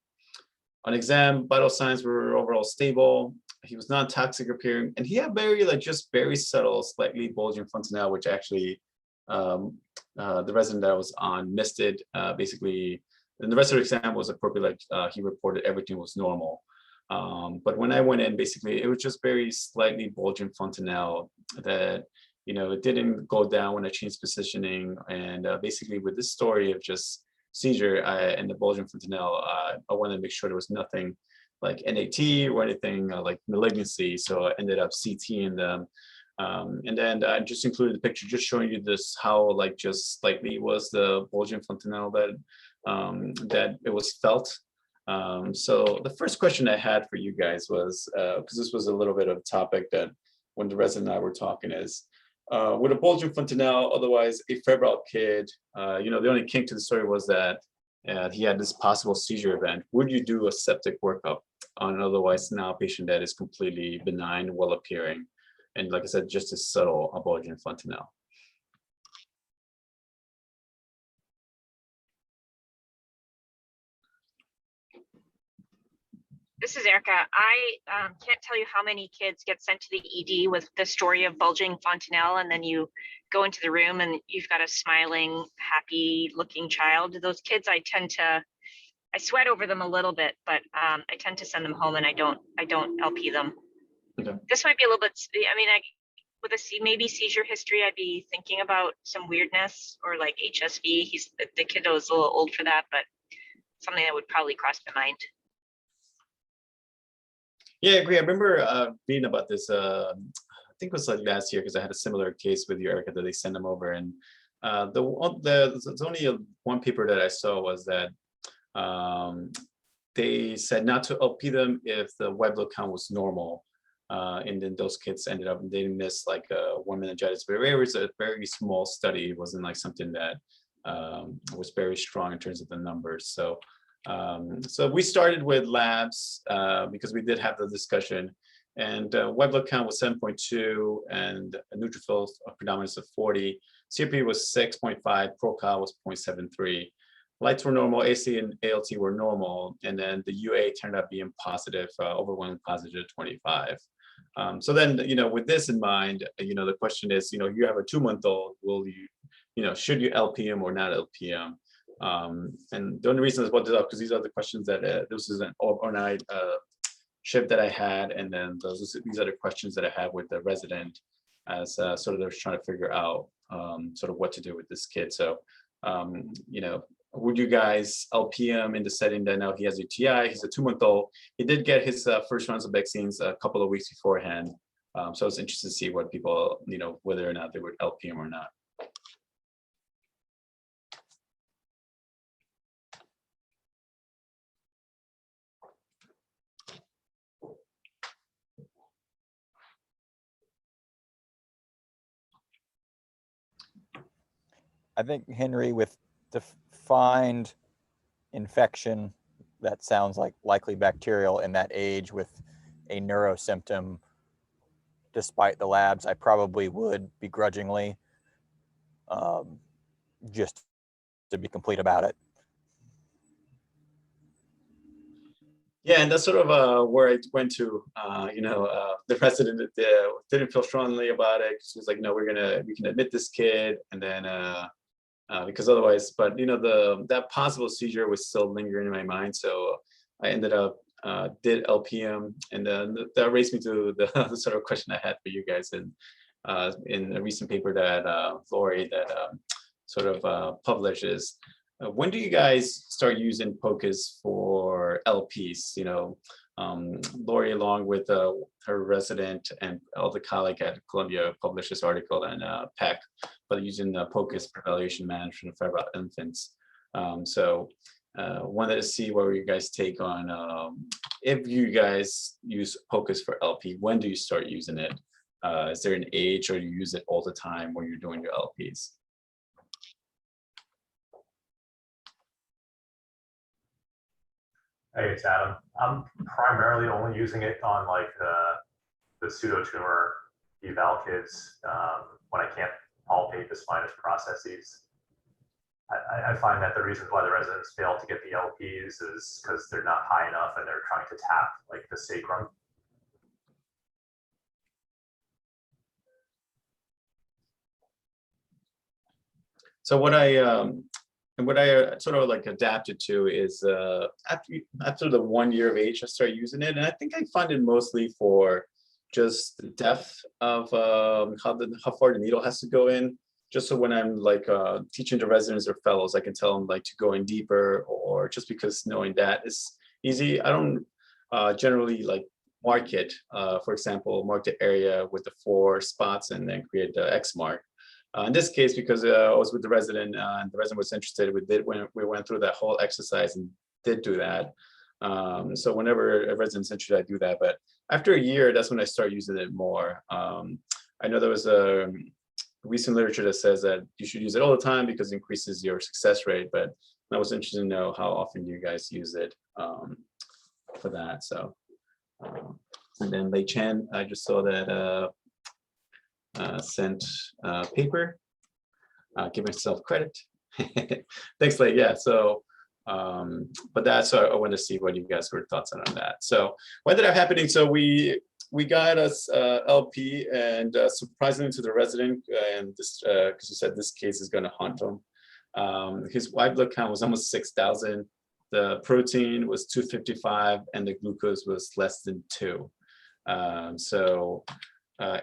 On exam, vital signs were overall stable. He was non-toxic appearing, and he had just very subtle, slightly bulging fontanelle, which actually the resident that I was on missed it. Basically, and the rest of the exam was appropriate. He reported everything was normal. But when I went in, basically, it was just very slightly bulging fontanelle that, it didn't go down when I changed positioning. And basically with this story of just seizure and the bulging fontanelle, I wanted to make sure there was nothing like NAT or anything like malignancy. So I ended up CTing them. And then I just included the picture, just showing you this, how just slightly was the bulging fontanelle that it was felt. So the first question I had for you guys was, because this was a little bit of a topic that when the resident and I were talking is, with a bulging fontanelle, otherwise a febrile kid, the only kink to the story was that he had this possible seizure event. Would you do a septic workup on an otherwise now patient that is completely benign, well appearing? And like I said, just a subtle bulging fontanelle.
This is Erica. I can't tell you how many kids get sent to the ED with the story of bulging fontanelle, and then you go into the room and you've got a smiling, happy-looking child. Those kids, I sweat over them a little bit, but I tend to send them home, and I don't LP them. Okay. This might be a little bit. With a maybe seizure history, I'd be thinking about some weirdness or like HSV. The kiddo is a little old for that, but something that would probably cross my mind.
Yeah, I agree. I remember reading about this, I think it was like last year, because I had a similar case with you, Erica, that they sent them over. And there's only one paper that I saw was that they said not to LP them if the white blood count was normal. And then those kids ended up, they missed like one meningitis. But it was a very small study. It wasn't like something that was very strong in terms of the numbers. So we started with labs because we did have the discussion, and white blood count was 7.2 and a neutrophil predominance of 40. CRP was 6.5, ProCal was 0.73. Lights were normal, AC and ALT were normal, and then the UA turned out being positive, overwhelming positive 25. So then, with this in mind, the question is, you have a 2-month-old, will you, should you LPM or not LPM? And the only reason I brought this up because these are the questions that this is an overnight shift that I had, and then these are the questions that I had with the resident as sort of they're trying to figure out sort of what to do with this kid. So, would you guys LPM in the setting that now he has a TI? He's a 2-month-old. He did get his first rounds of vaccines a couple of weeks beforehand. So I was interested to see what people, whether or not they would LPM or not.
I think, Henry, with defined infection, that sounds like likely bacterial in that age with a neuro symptom, despite the labs, I probably would begrudgingly, just to be complete about it.
Yeah, and that's sort of where I went to, the president didn't feel strongly about it. She was like, no, we can admit this kid, and then because otherwise, but that possible seizure was still lingering in my mind. So I ended up did LPM, and then that raised me to the sort of question I had for you guys in a recent paper that Lori that sort of publishes. When do you guys start using POCUS for LPs? Lori, along with her resident and other colleague at Columbia, published this article in PEPEC, but using POCUS for evaluation management of febrile infants. So wanted to see what you guys take on if you guys use POCUS for LP, when do you start using it? Is there an age, or you use it all the time when you're doing your LPs?
Hey, it's Adam. I'm primarily only using it on like the pseudotumor eval kids when I can't palpate the spinous processes. I find that the reasons why the residents fail to get the LPs is because they're not high enough and they're trying to tap like the sacrum.
So what I sort of like adapted to is after the 1 year of age, I started using it, and I think I find it mostly for just the depth of how far the needle has to go in. Just so when I'm like teaching the residents or fellows, I can tell them like to go in deeper, or just because knowing that is easy. I don't generally like mark it. For example, mark the area with the 4 spots and then create the X mark. In this case, because I was with the resident and the resident was interested, we went through that whole exercise and did do that. So whenever a resident's interested, I do that. But after a year, that's when I start using it more. I know there was a recent literature that says that you should use it all the time because it increases your success rate. But I was interested to know how often you guys use it for that. So, and then Lei Chen, I just saw that sent paper. Give myself credit. Thanks, Lei. Yeah. So, but that's I want to see what you guys were thoughts on that. So, what ended up happening? So we got us LP, and surprisingly to the resident, and this because he said this case is going to haunt him. His white blood count was almost 6,000. The protein was 255, and the glucose was less than 2. So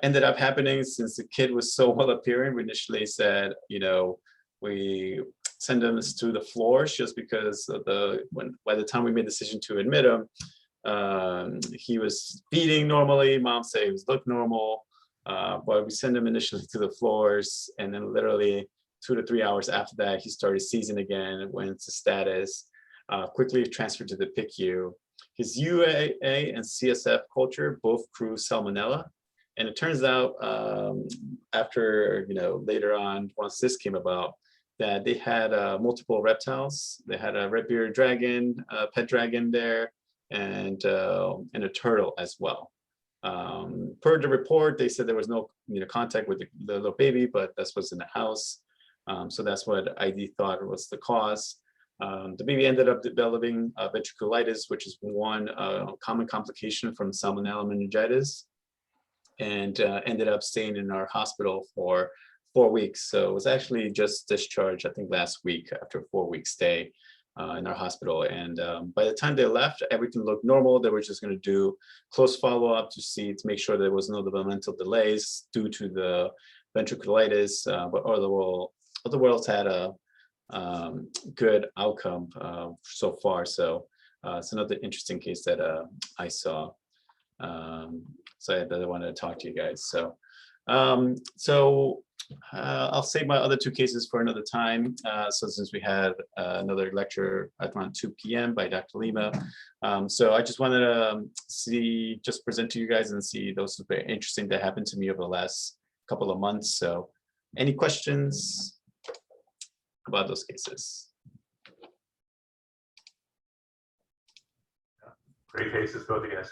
ended up happening, since the kid was so well appearing, we initially said, you know, we send him to the floors just because of by the time we made the decision to admit him, he was feeding normally. Mom said he was looked normal, but we sent him initially to the floors, and then literally 2 to 3 hours after that, he started seizing again, went into status, quickly transferred to the PICU. His UAA and CSF culture both proved salmonella. And it turns out after, later on, once this came about, that they had multiple reptiles. They had a red-bearded dragon, a pet dragon there, and a turtle as well. Per the report, they said there was no contact with the little baby, but that's what's in the house. So that's what ID thought was the cause. The baby ended up developing ventriculitis, which is one common complication from salmonella meningitis, and ended up staying in our hospital for 4 weeks. So it was actually just discharged, I think, last week after a 4-week stay in our hospital. And by the time they left, everything looked normal. They were just going to do close follow-up to make sure there was no developmental delays due to the ventriculitis, but otherwise had a good outcome so far. So it's another interesting case that I saw. So I wanted to talk to you guys. So I'll save my other 2 cases for another time. So since we had another lecture at around 2 p.m. by Dr. Lima. So I just wanted to present to you guys and see those are very interesting that happened to me over the last couple of months. So any questions about those cases?
Great cases, both of you guys.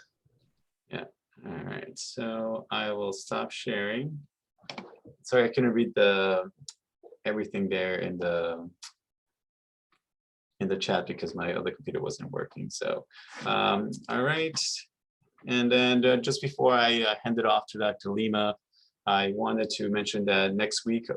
Yeah. All right. So I will stop sharing. Sorry, I couldn't read everything there in the chat because my other computer wasn't working. So, all right. And then just before I hand it off to Dr. Lima, I wanted to mention that next week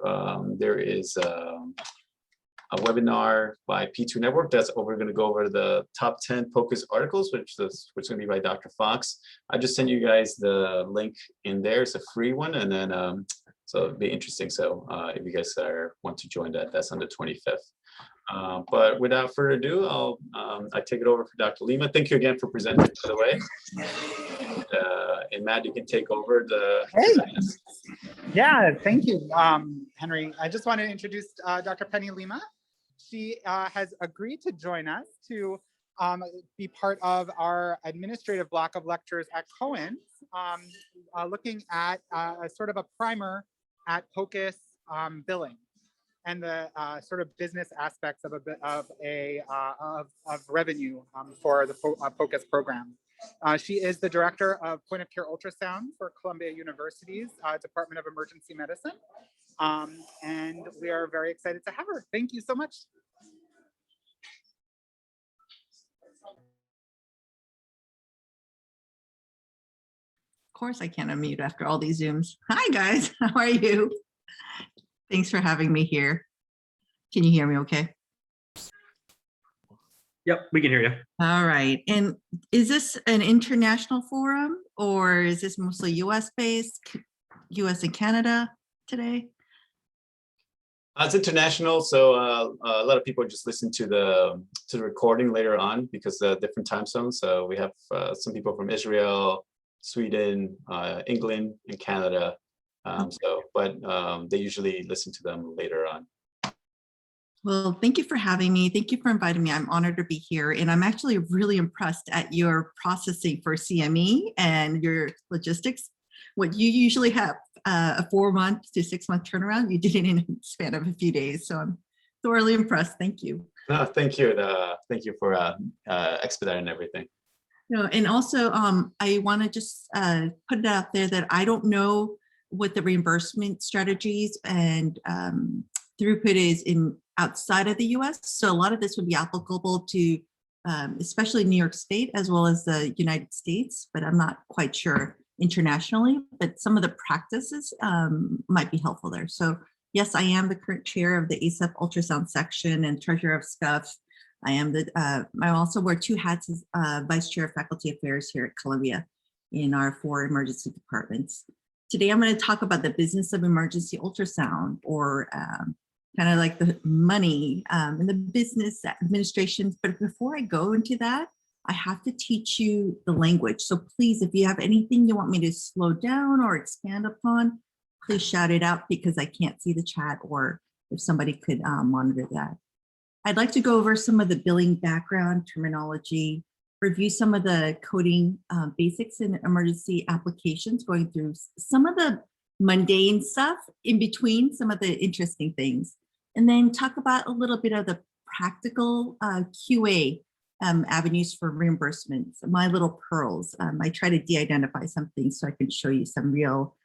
there is a webinar by P2 Network we're going to go over the top 10 POCUS articles, which is going to be by Dr. Fox. I just sent you guys the link in there. It's a free one, and then so it'll be interesting. So if you guys want to join that's on the 25th. But without further ado, I take it over for Dr. Lima. Thank you again for presenting, by the way. And Matt, you can take over the.
Hey. Yeah, thank you, Henry. I just want to introduce Dr. Penny Lima. She has agreed to join us to be part of our administrative block of lectures at Cohen's, looking at a sort of a primer at POCUS billing and the sort of business aspects of revenue for the POCUS program. She is the director of point of care ultrasound for Columbia University's Department of Emergency Medicine. And we are very excited to have her. Thank you so much.
Of course I can't unmute after all these Zooms. Hi guys, how are you? Thanks for having me here. Can you hear me okay?
Yep, we can hear you.
All right, and is this an international forum or is this mostly US based, US and Canada today?
It's international, so a lot of people just listen to the recording later on because different time zones. So we have some people from Israel, Sweden, England, and Canada. But they usually listen to them later on.
Well, thank you for having me. Thank you for inviting me. I'm honored to be here. And I'm actually really impressed at your processing for CME and your logistics. What you usually have a 4-month to 6-month turnaround, you did it in a span of a few days. So I'm thoroughly impressed. Thank you.
No, thank you. Thank you for expediting everything.
No, and also I want to just put it out there that I don't know what the reimbursement strategies and throughput is in outside of the US. So a lot of this would be applicable to especially New York State as well as the United States, but I'm not quite sure internationally, but some of the practices might be helpful there. So yes, I am the current chair of the ASAP ultrasound section and treasurer of SCUF. I am I also wear 2 hats as vice chair of faculty affairs here at Columbia in our 4 emergency departments. Today, I'm going to talk about the business of emergency ultrasound, or kind of like the money and the business administration. But before I go into that, I have to teach you the language. So please, if you have anything you want me to slow down or expand upon, please shout it out because I can't see the chat, or if somebody could monitor that. I'd like to go over some of the billing background terminology, review some of the coding basics in emergency applications, going through some of the mundane stuff in between, some of the interesting things, and then talk about a little bit of the practical QA avenues for reimbursements, my little pearls. I try to de-identify some things so I can show you some real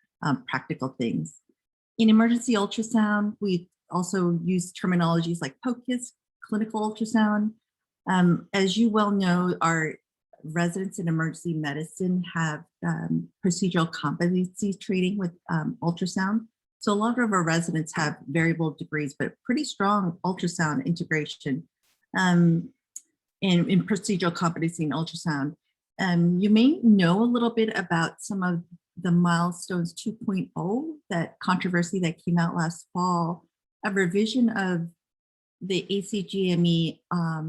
practical things. In emergency ultrasound, we also use terminologies like POCUS, clinical ultrasound. As you well know, our residents in emergency medicine have procedural competency training with ultrasound. So a lot of our residents have variable degrees, but pretty strong ultrasound integration in procedural competency in ultrasound. You may know a little bit about some of the milestones 2.0, that controversy that came out last fall, a revision of the ACGME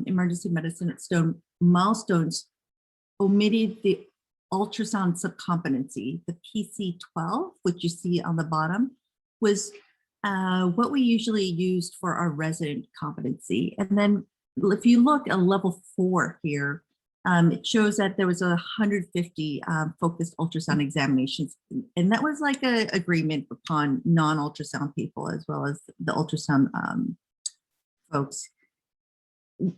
emergency medicine milestones omitted the ultrasound subcompetency, the PC12, which you see on the bottom, was what we usually used for our resident competency. And then if you look at level 4 here, it shows that there was 150 focused ultrasound examinations. And that was like an agreement upon non-ultrasound people as well as the ultrasound folks.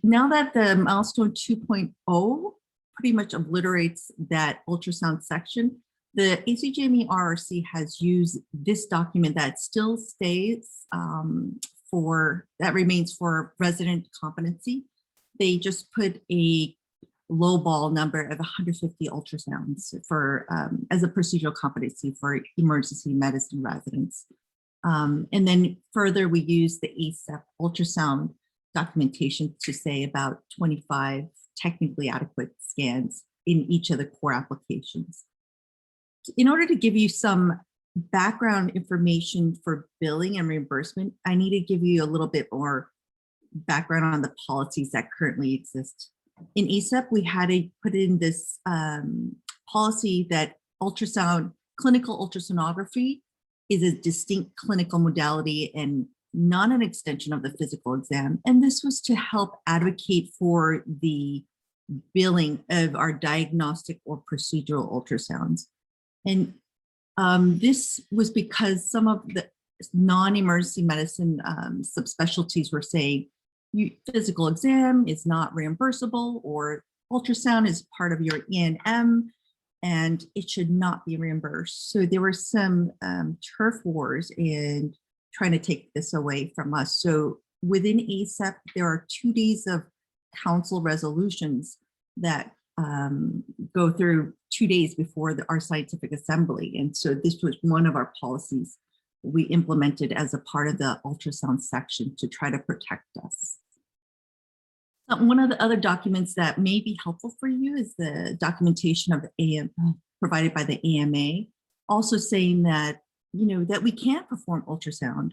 Now that the milestone 2.0 pretty much obliterates that ultrasound section, the ACGME RRC has used this document that still stays that remains for resident competency. They just put a low ball number of 150 ultrasounds for as a procedural competency for emergency medicine residents. And then further, we use the ASAP ultrasound documentation to say about 25 technically adequate scans in each of the core applications. In order to give you some background information for billing and reimbursement, I need to give you a little bit more background on the policies that currently exist. In ASAP, we had to put in this policy that clinical ultrasonography is a distinct clinical modality and not an extension of the physical exam. And this was to help advocate for the billing of our diagnostic or procedural ultrasounds. And this was because some of the non-emergency medicine subspecialties were saying physical exam is not reimbursable, or ultrasound is part of your E&M and it should not be reimbursed. So there were some turf wars in trying to take this away from us. So within ACEP, there are 2 days of council resolutions that go through 2 days before our scientific assembly. And so this was one of our policies we implemented as a part of the ultrasound section to try to protect us. One of the other documents that may be helpful for you is the documentation of the AM provided by the AMA, also saying that, that we can perform ultrasound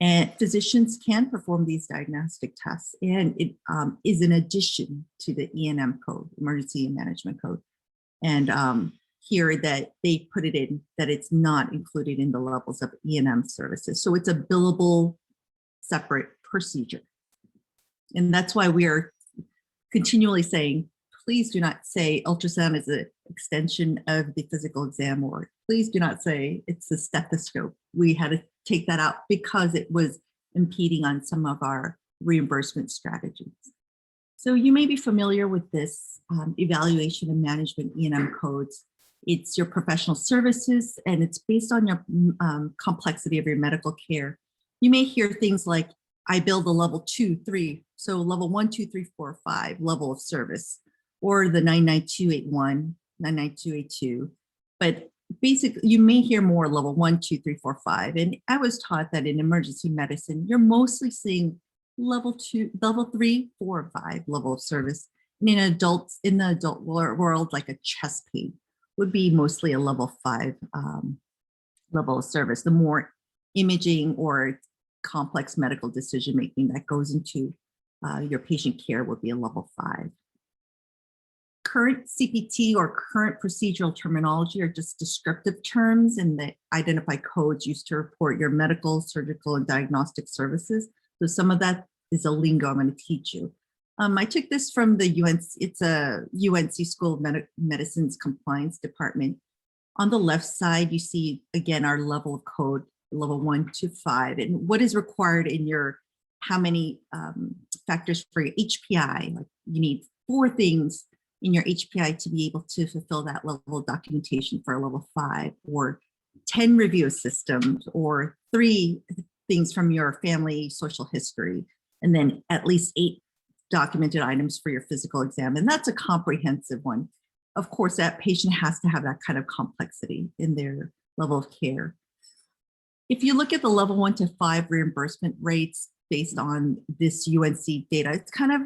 and physicians can perform these diagnostic tests, and it is in addition to the E&M code, emergency management code. And here that they put it in that it's not included in the levels of E&M services. So it's a billable separate procedure. And that's why we are continually saying, please do not say ultrasound is an extension of the physical exam, or please do not say it's a stethoscope. We had to take that out because it was impeding on some of our reimbursement strategies. So you may be familiar with this evaluation and management E&M codes. It's your professional services, and it's based on your complexity of your medical care. You may hear things like, I bill the level 2, 3, so level 1, 2, 3, 4, 5 level of service, or the 99281, 99282. But basically, you may hear more level 1, 2, 3, 4, 5. And I was taught that in emergency medicine, you're mostly seeing level 2, level 3, 4, 5 level of service. And in the adult world, like a chest pain would be mostly a level 5 level of service. The more imaging or complex medical decision making that goes into your patient care would be a level 5. Current CPT or current procedural terminology are just descriptive terms, and the identify codes used to report your medical, surgical, and diagnostic services. So some of that is a lingo I'm going to teach you. I took this from the UNC, it's a UNC School of Medicine's compliance department. On the left side, you see, again, our level of code, level 1 to 5, and what is required in your, how many factors for your HPI. Like you need 4 things in your HPI to be able to fulfill that level of documentation for a level 5, or 10 review systems, or 3 things from your family social history, and then at least 8 documented items for your physical exam. And that's a comprehensive one. Of course, that patient has to have that kind of complexity in their level of care. If you look at the level 1 to 5 reimbursement rates based on this UNC data, it's kind of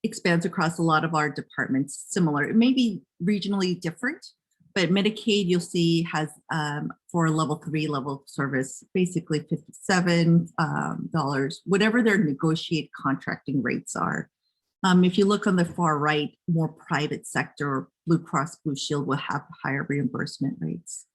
expands across a lot of our departments, similar. It may be regionally different, but Medicaid, you'll see, has for level 3 level service, basically $57, whatever their negotiated contracting rates are. If you look on the far right, more private sector, Blue Cross Blue Shield will have higher reimbursement rates.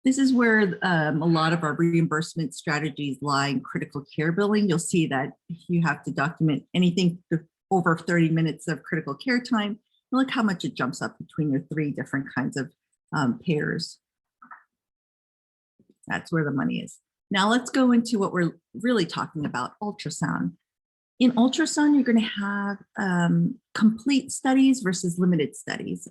This is where a lot of our reimbursement strategies lie in critical care billing. You'll see that you have to document anything over 30 minutes of critical care time. Look how much it jumps up between your 3 different kinds of payers. That's where the money is. Now let's go into what we're really talking about, ultrasound. In ultrasound, you're going to have complete studies versus limited studies.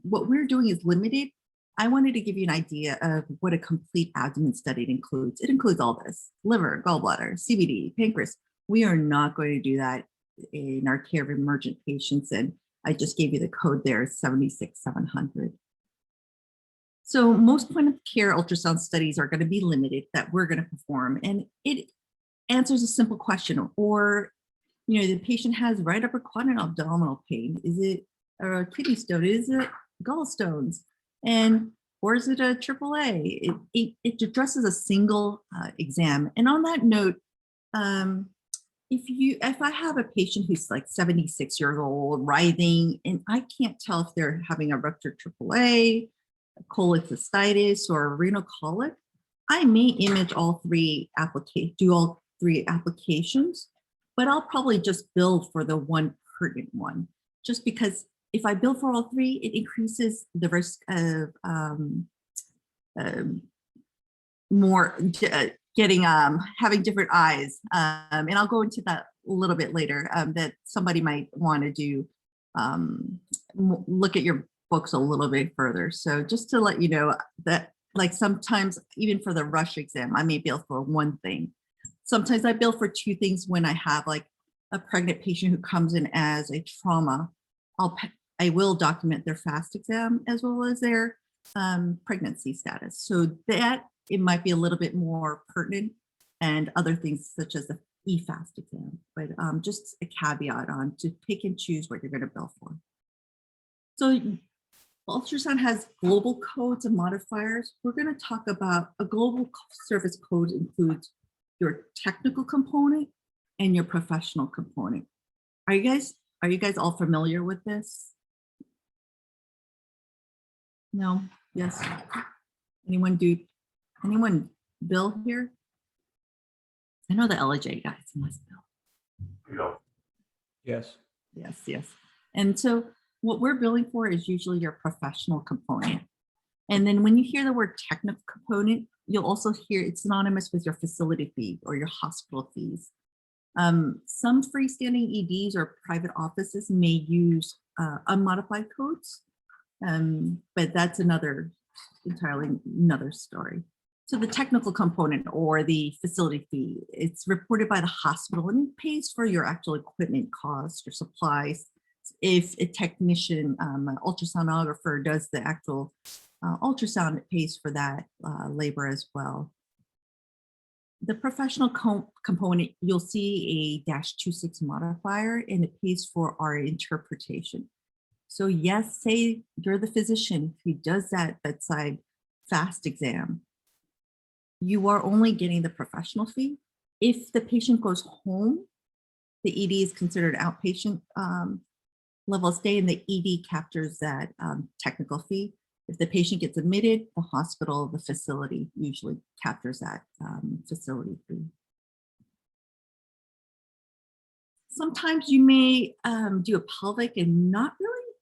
What we're doing is limited. I wanted to give you an idea of what a complete abdomen study includes. It includes all this: liver, gallbladder, CVD, pancreas. We are not going to do that in our care of emergent patients. And I just gave you the code there, 76700. So most point of care ultrasound studies are going to be limited that we're going to perform. And it answers a simple question. Or, the patient has right upper quadrant abdominal pain. Is it a kidney stone? Is it gallstones? Or is it a AAA? It addresses a single exam. And on that note, if I have a patient who's like 76 years old, writhing, and I can't tell if they're having a ruptured AAA, a cholecystitis, or a renal colic, I may image all 3 applications, do all 3 applications, but I'll probably just bill for the one pertinent one, just because if I bill for all 3, it increases the risk of getting having different eyes, and I'll go into that a little bit later. That somebody might want to do look at your books a little bit further. So just to let you know that, like, sometimes even for the rush exam, I may bill for one thing. Sometimes I bill for 2 things when I have like a pregnant patient who comes in as a trauma. I will document their FAST exam as well as their pregnancy status. So that it might be a little bit more pertinent, and other things such as the eFAST exam, but just a caveat on to pick and choose what you're going to bill for. So ultrasound has global codes and modifiers. We're going to talk about a global service code includes your technical component and your professional component. Are you guys all familiar with this? No? Yes? Anyone bill here? I know the LJ guys must bill.
Yes.
Yes. And so what we're billing for is usually your professional component. And then when you hear the word technical component, you'll also hear it's synonymous with your facility fee or your hospital fees. Some freestanding EDs or private offices may use unmodified codes, but that's entirely another story. So the technical component or the facility fee, it's reported by the hospital and it pays for your actual equipment costs or supplies. If a technician, ultrasonographer does the actual ultrasound, it pays for that labor as well. The professional component, you'll see a -26 modifier, and it pays for our interpretation. So yes, say you're the physician who does that bedside FAST exam, you are only getting the professional fee. If the patient goes home, the ED is considered outpatient level stay, and the ED captures that technical fee. If the patient gets admitted, the hospital, the facility usually captures that facility fee. Sometimes you may do a pelvic and not really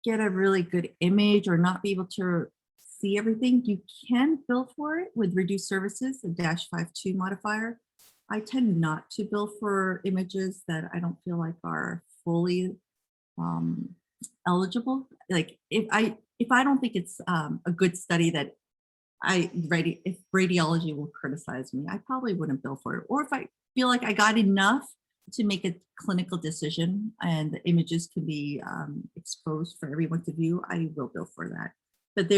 get a really good image or not be able to see everything. You can bill for it with reduced services, a -52 modifier. I tend not to bill for images that I don't feel like are fully eligible. Like if I don't think it's a good study that if radiology will criticize me, I probably wouldn't bill for it. Or if I feel like I got enough to make a clinical decision and the images can be exposed for everyone to view, I will bill for that. But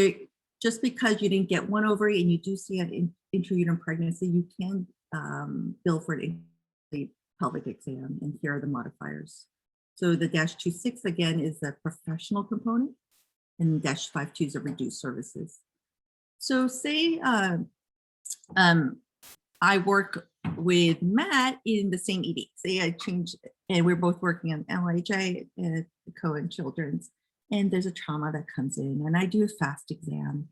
just because you didn't get one ovary and you do see an intrauterine pregnancy, you can bill for an pelvic exam, and here are the modifiers. So the -26 again is the professional component, and -52 is a reduced services. So say I work with Matt in the same ED. Say I change, and we're both working on LHA at Cohen Children's, and there's a trauma that comes in, and I do a FAST exam.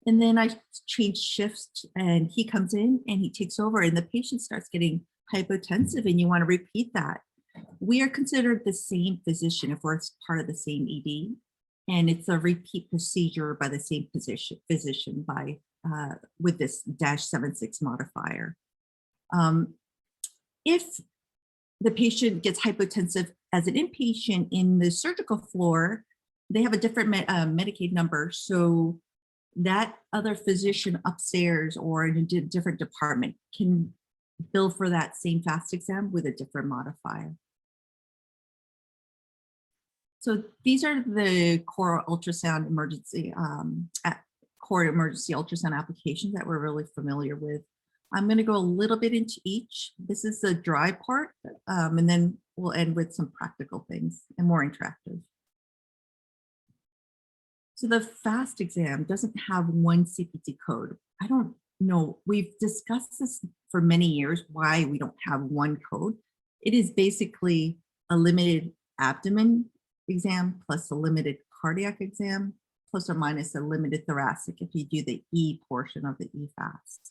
And then I change shifts, and he comes in and he takes over, and the patient starts getting hypotensive, and you want to repeat that. We are considered the same physician if we're part of the same ED, and it's a repeat procedure by the same physician by with this -76 modifier. If the patient gets hypotensive as an inpatient in the surgical floor, they have a different Medicaid number, so that other physician upstairs or in a different department can bill for that same FAST exam with a different modifier. So these are the core ultrasound emergency, core emergency ultrasound applications that we're really familiar with. I'm going to go a little bit into each. This is the dry part, and then we'll end with some practical things and more interactive. So the FAST exam doesn't have one CPT code. I don't know. We've discussed this for many years, why we don't have one code. It is basically a limited abdomen exam plus a limited cardiac exam, plus or minus a limited thoracic if you do the E portion of the eFAST.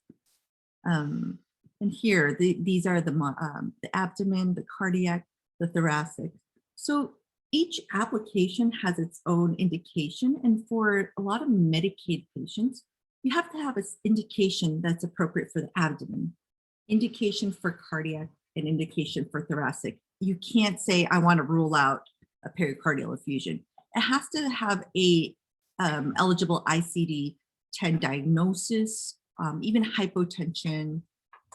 And And here, these are the abdomen, the cardiac, the thoracic. So each application has its own indication. And for a lot of Medicaid patients, you have to have an indication that's appropriate for the abdomen, indication for cardiac, and indication for thoracic. You can't say, I want to rule out a pericardial effusion. It has to have a eligible ICD-10 diagnosis, even hypotension.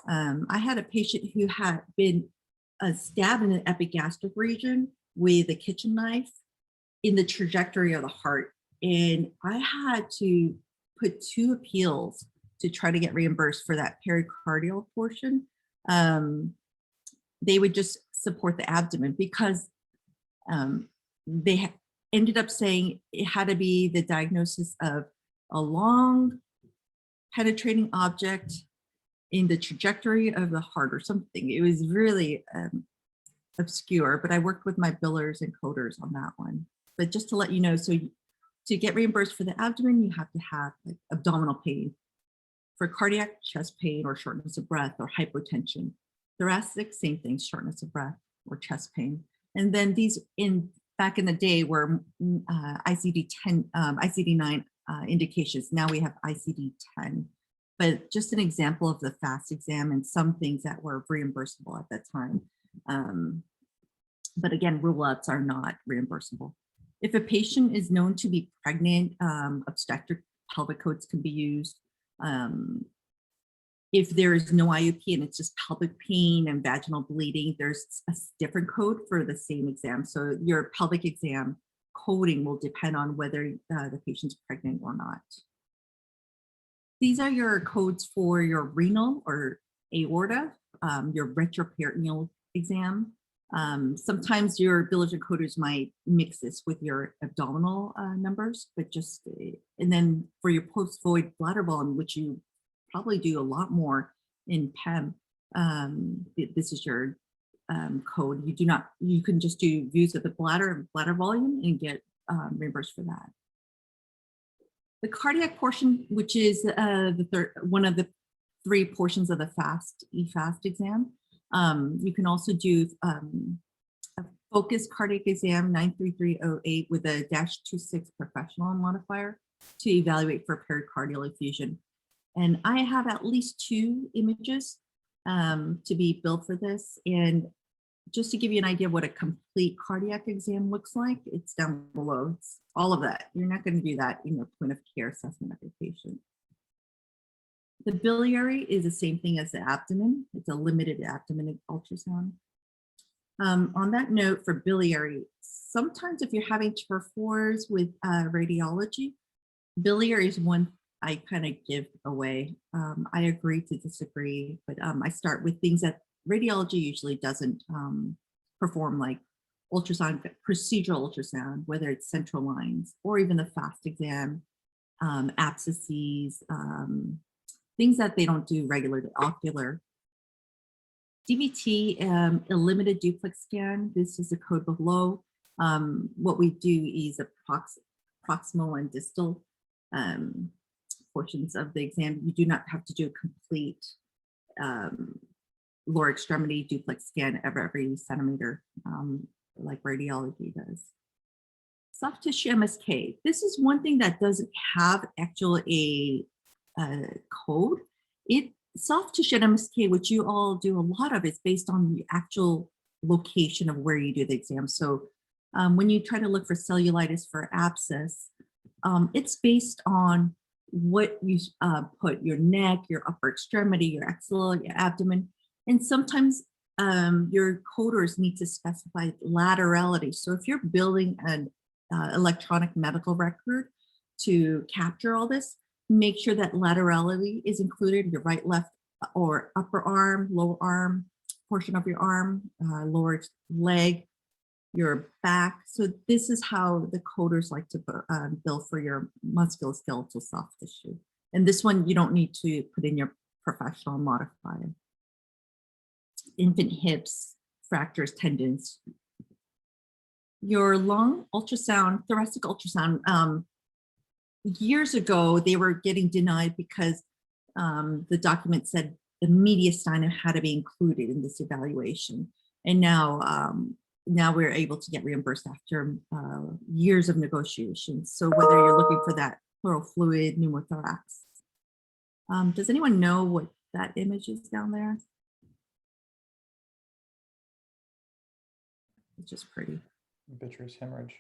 I had a patient who had been stabbed in the epigastric region with a kitchen knife in the trajectory of the heart. And I had to put 2 appeals to try to get reimbursed for that pericardial portion. They would just support the abdomen because they ended up saying it had to be the diagnosis of a long penetrating object in the trajectory of the heart or something. It was really obscure, but I worked with my billers and coders on that one. But just to let you know, so to get reimbursed for the abdomen, you have to have like abdominal pain. For cardiac, chest pain or shortness of breath or hypotension. Thoracic, same thing, shortness of breath or chest pain. And then these back in the day were ICD-10, ICD-9 indications. Now we have ICD-10. But just an example of the FAST exam and some things that were reimbursable at that time. But again, rule-outs are not reimbursable. If a patient is known to be pregnant, obstetric pelvic codes can be used. If there is no IUP and it's just pelvic pain and vaginal bleeding, there's a different code for the same exam. So your pelvic exam coding will depend on whether the patient's pregnant or not. These are your codes for your renal or aorta, your retroperitoneal exam. Sometimes your billers and coders might mix this with your abdominal numbers, but just, and then for your post-void bladder volume, which you probably do a lot more in PEM, this is your code. You can just do views of the bladder volume and get reimbursed for that. The cardiac portion, which is one of the 3 portions of the EFAST exam. You can also do a focused cardiac exam 93308 with a -26 professional modifier to evaluate for pericardial effusion. And I have at least 2 images to be built for this. And just to give you an idea of what a complete cardiac exam looks like, it's down below. It's all of that. You're not going to do that in your point of care assessment of your patient. The biliary is the same thing as the abdomen. It's a limited abdomen ultrasound. On that note, for biliary, sometimes if you're having turf wars with radiology, biliary is one I kind of give away. I agree to disagree, but I start with things that radiology usually doesn't perform, like ultrasound, procedural ultrasound, whether it's central lines or even the FAST exam, abscesses, things that they don't do regularly, ocular. DVT, a limited duplex scan. This is the code below. What we do is a proximal and distal portions of the exam. You do not have to do a complete lower extremity duplex scan every centimeter like radiology does. Soft tissue MSK. This is one thing that doesn't have actually a code. Soft tissue MSK, which you all do a lot of, is based on the actual location of where you do the exam. So when you try to look for cellulitis for abscess, it's based on what you put, your neck, your upper extremity, your axilla, your abdomen. And sometimes your coders need to specify laterality. So if you're building an electronic medical record to capture all this, make sure that laterality is included, your right, left, or upper arm, lower arm, portion of your arm, lower leg, your back. So this is how the coders like to bill for your musculoskeletal soft tissue. And this one, you don't need to put in your professional modifier. Infant hips, fractures, tendons. Your lung ultrasound, thoracic ultrasound, years ago, they were getting denied because the document said the mediastinum had to be included in this evaluation. And now we're able to get reimbursed after years of negotiations. So whether you're looking for that pleural fluid pneumothorax. Does anyone know what that image is down there? It's just pretty.
Vitreous hemorrhage.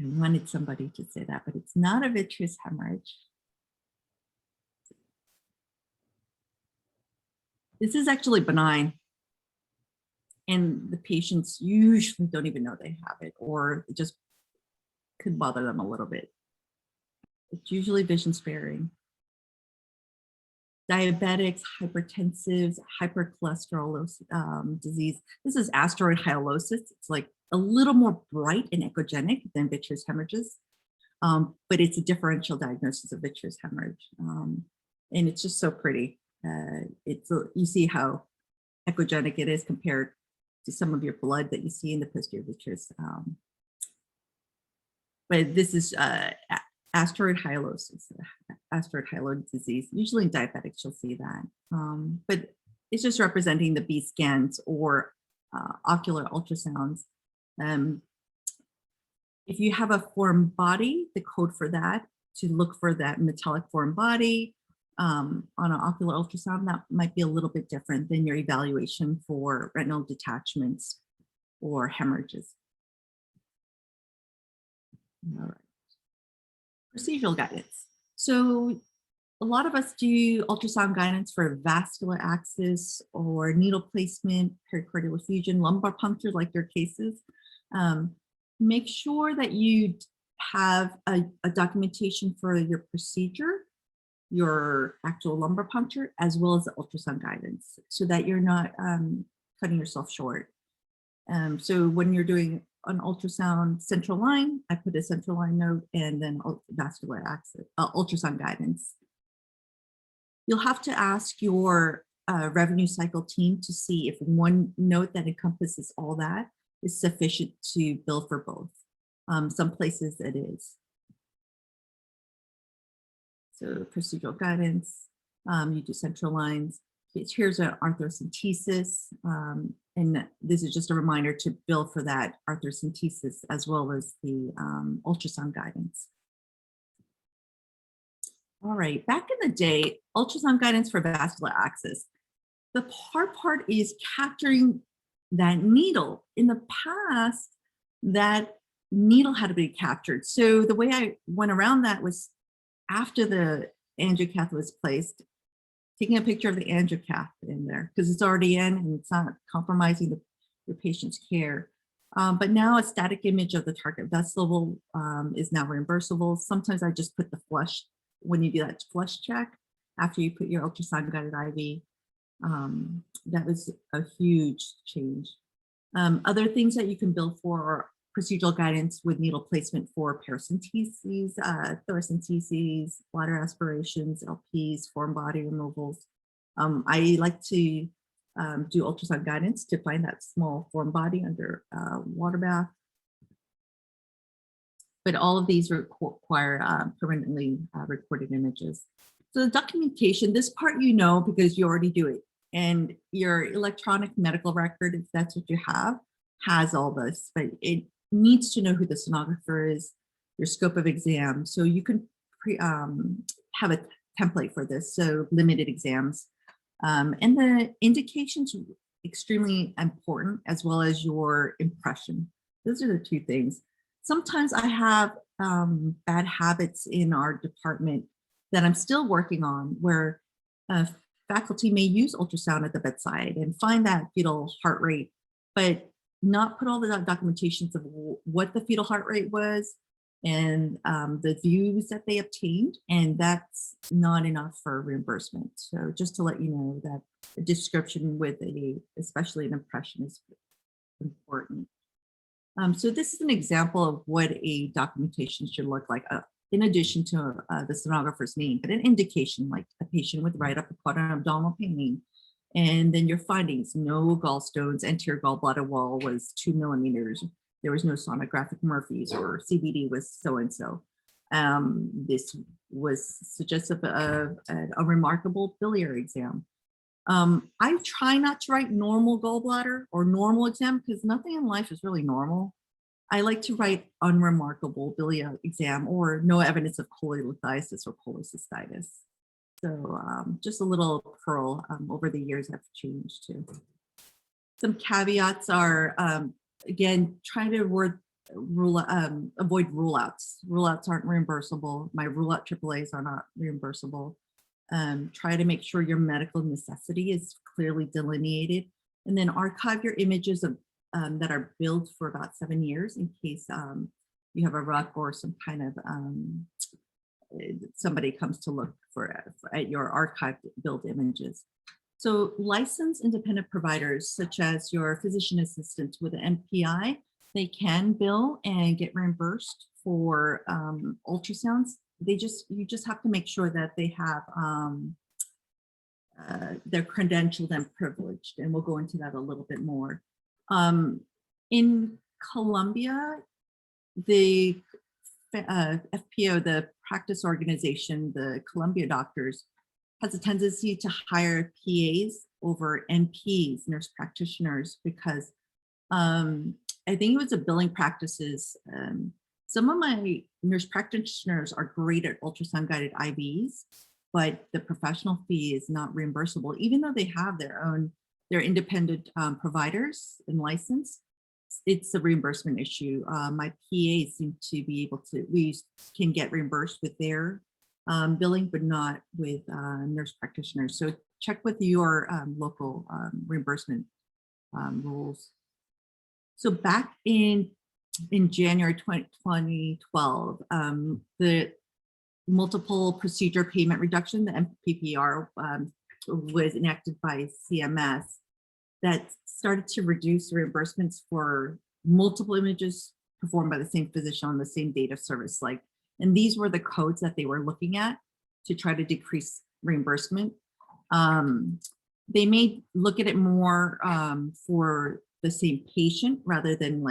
I wanted somebody to say that, but it's not a vitreous hemorrhage. This is actually benign. And the patients usually don't even know they have it, or it just could bother them a little bit. It's usually vision sparing. Diabetics, hypertensives, hypercholesterol disease. This is asteroid hyalosis. It's like a little more bright and echogenic than vitreous hemorrhages, but it's a differential diagnosis of vitreous hemorrhage. And it's just so pretty. You see how echogenic it is compared to some of your blood that you see in the posterior vitreous. But this is asteroid hyalosis, asteroid hyaloid disease. Usually in diabetics, you'll see that. But it's just representing the B scans or ocular ultrasounds. If you have a foreign body, the code for that, to look for that metallic foreign body on an ocular ultrasound, that might be a little bit different than your evaluation for retinal detachments or hemorrhages. All right. Procedural guidance. So a lot of us do ultrasound guidance for vascular access or needle placement, pericardial effusion, lumbar puncture, like your cases. Make sure that you have a documentation for your procedure, your actual lumbar puncture, as well as the ultrasound guidance, so that you're not cutting yourself short. So when you're doing an ultrasound central line, I put a central line note and then vascular access, ultrasound guidance. You'll have to ask your revenue cycle team to see if one note that encompasses all that is sufficient to bill for both. Some places it is. So procedural guidance, you do central lines. Here's an arthrocentesis, and this is just a reminder to bill for that arthrocentesis as well as the ultrasound guidance. All right, back in the day, ultrasound guidance for vascular access. The hard part is capturing that needle. In the past, that needle had to be captured. So the way I went around that was after the angiocath was placed, taking a picture of the angiocath in there because it's already in and it's not compromising your patient's care. But now a static image of the target vessel is now reimbursable. Sometimes I just put the flush, when you do that flush check, after you put your ultrasound guided IV. That was a huge change. Other things that you can bill for are procedural guidance with needle placement for paracenteses, thoracenteses, bladder aspirations, LPs, foreign body removals. I like to do ultrasound guidance to find that small foreign body under water bath. But all of these require permanently recorded images. So the documentation, this part you know because you already do it. And your electronic medical record, if that's what you have, has all this, but it needs to know who the sonographer is, your scope of exam. So you can have a template for this, so limited exams. And the indications are extremely important, as well as your impression. Those are the two things. Sometimes I have bad habits in our department that I'm still working on, where faculty may use ultrasound at the bedside and find that fetal heart rate, but not put all the documentations of what the fetal heart rate was and the views that they obtained, and that's not enough for reimbursement. So just to let you know that a description with especially an impression is important. So this is an example of what a documentation should look like, in addition to the sonographer's name, but an indication like a patient with right upper quadrant abdominal pain. And then your findings: no gallstones, anterior gallbladder wall was 2 millimeters. There was no sonographic Murphy's, or CBD was so-and-so. This was suggestive of an unremarkable biliary exam. I try not to write normal gallbladder or normal exam because nothing in life is really normal. I like to write unremarkable biliary exam or no evidence of cholelithiasis or cholecystitis. So just a little pearl over the years have changed too. Some caveats are, again, trying to avoid rule outs. Rule outs aren't reimbursable. My rule out AAAs are not reimbursable. Try to make sure your medical necessity is clearly delineated, and then archive your images of that are billed for about 7 years in case you have a RUC or some kind of somebody comes to look at your archived billed images. So licensed independent providers, such as your physician assistant with an MPI, they can bill and get reimbursed for ultrasounds. You just have to make sure that they have they're credentialed and privileged, and we'll go into that a little bit more. In Colombia, the FPO, the practice organization, the Colombia doctors, has a tendency to hire PAs over NPs, nurse practitioners, because I think it was the billing practices. Some of my nurse practitioners are great at ultrasound guided IVs, but the professional fee is not reimbursable, even though they have their independent providers and license. It's a reimbursement issue. My PAs seem to be able to, we can get reimbursed with their billing, but not with nurse practitioners. So check with your local reimbursement rules. So back in January 2012, the multiple procedure payment reduction, the MPPR, was enacted by CMS that started to reduce reimbursements for multiple images performed by the same physician on the same date of service. And these were the codes that they were looking at to try to decrease reimbursement. They may look at it more for the same patient rather than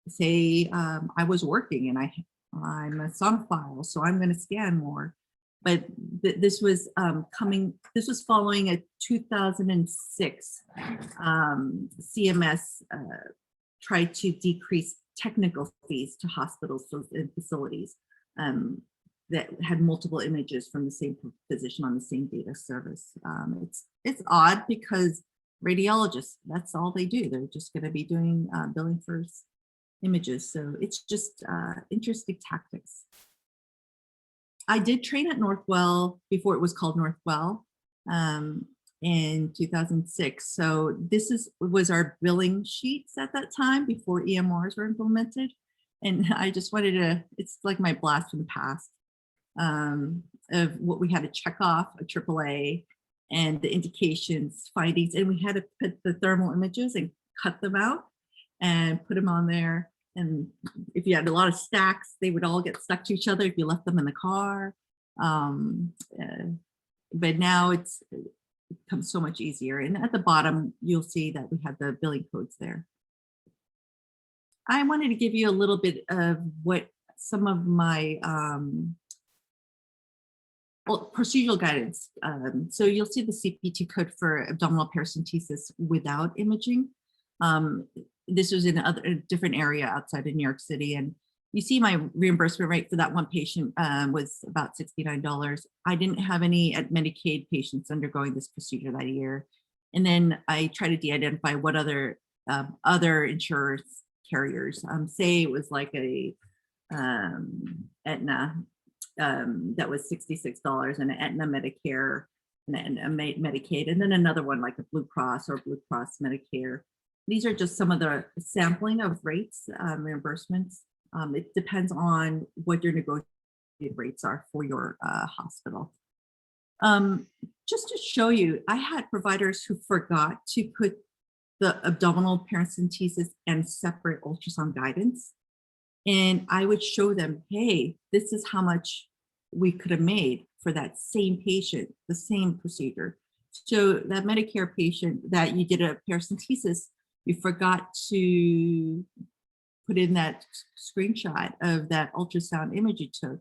say I was working and I'm a sonophile, so I'm going to scan more. But this was this was following a 2006 CMS tried to decrease technical fees to hospitals and facilities that had multiple images from the same physician on the same data service. It's odd because radiologists, that's all they do. They're just going to be doing billing for images. So it's just interesting tactics. I did train at Northwell before it was called Northwell in 2006. So this was our billing sheets at that time before EMRs were implemented. And I just wanted to, it's like my blast from the past of what we had to check off a AAA and the indications, findings, and we had to put the thermal images and cut them out and put them on there. And if you had a lot of stacks, they would all get stuck to each other if you left them in the car. But now it becomes so much easier. And at the bottom, you'll see that we have the billing codes there. I wanted to give you a little bit of what some of my procedural guidance. So you'll see the CPT code for abdominal paracentesis without imaging. This was in a different area outside of New York City. And you see my reimbursement rate for that one patient was about $69. I didn't have any at Medicaid patients undergoing this procedure that year. And then I try to de-identify what other insurance carriers, say it was like a Aetna that was $66 and an Aetna Medicare and a Medicaid, and then another one like a Blue Cross or Blue Cross Medicare. These are just some of the sampling of rates, reimbursements. It depends on what your negotiated rates are for your hospital. Just to show you, I had providers who forgot to put the abdominal paracentesis and separate ultrasound guidance. And I would show them, hey, this is how much we could have made for that same patient, the same procedure. So that Medicare patient that you did a paracentesis, you forgot to put in that screenshot of that ultrasound image you took.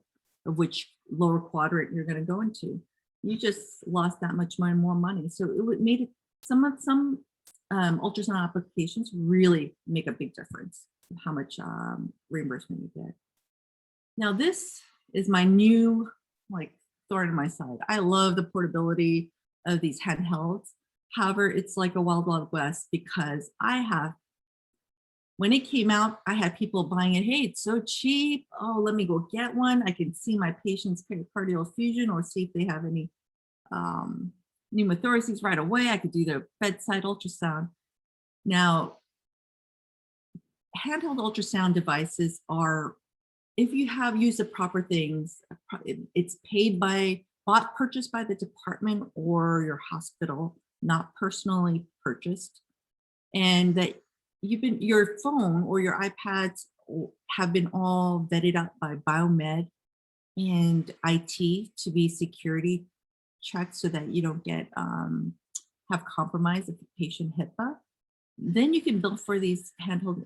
of which lower quadrant you're going to go into. You just lost that much more money. So it made it, some ultrasound applications really make a big difference in how much reimbursement you get. Now this is my new like thorn in my side. I love the portability of these handhelds. However, it's like a wild, wild west because when it came out, I had people buying it. Hey, it's so cheap. Oh, let me go get one. I can see my patient's pericardial effusion or see if they have any pneumothoraces right away. I could do their bedside ultrasound. Now, handheld ultrasound devices are, if you have used the proper things, it's purchased by the department or your hospital, not personally purchased, and that your phone or your iPads have been all vetted out by biomed and IT to be security checked so that you don't get have compromise of patient HIPAA. Then you can bill for these handheld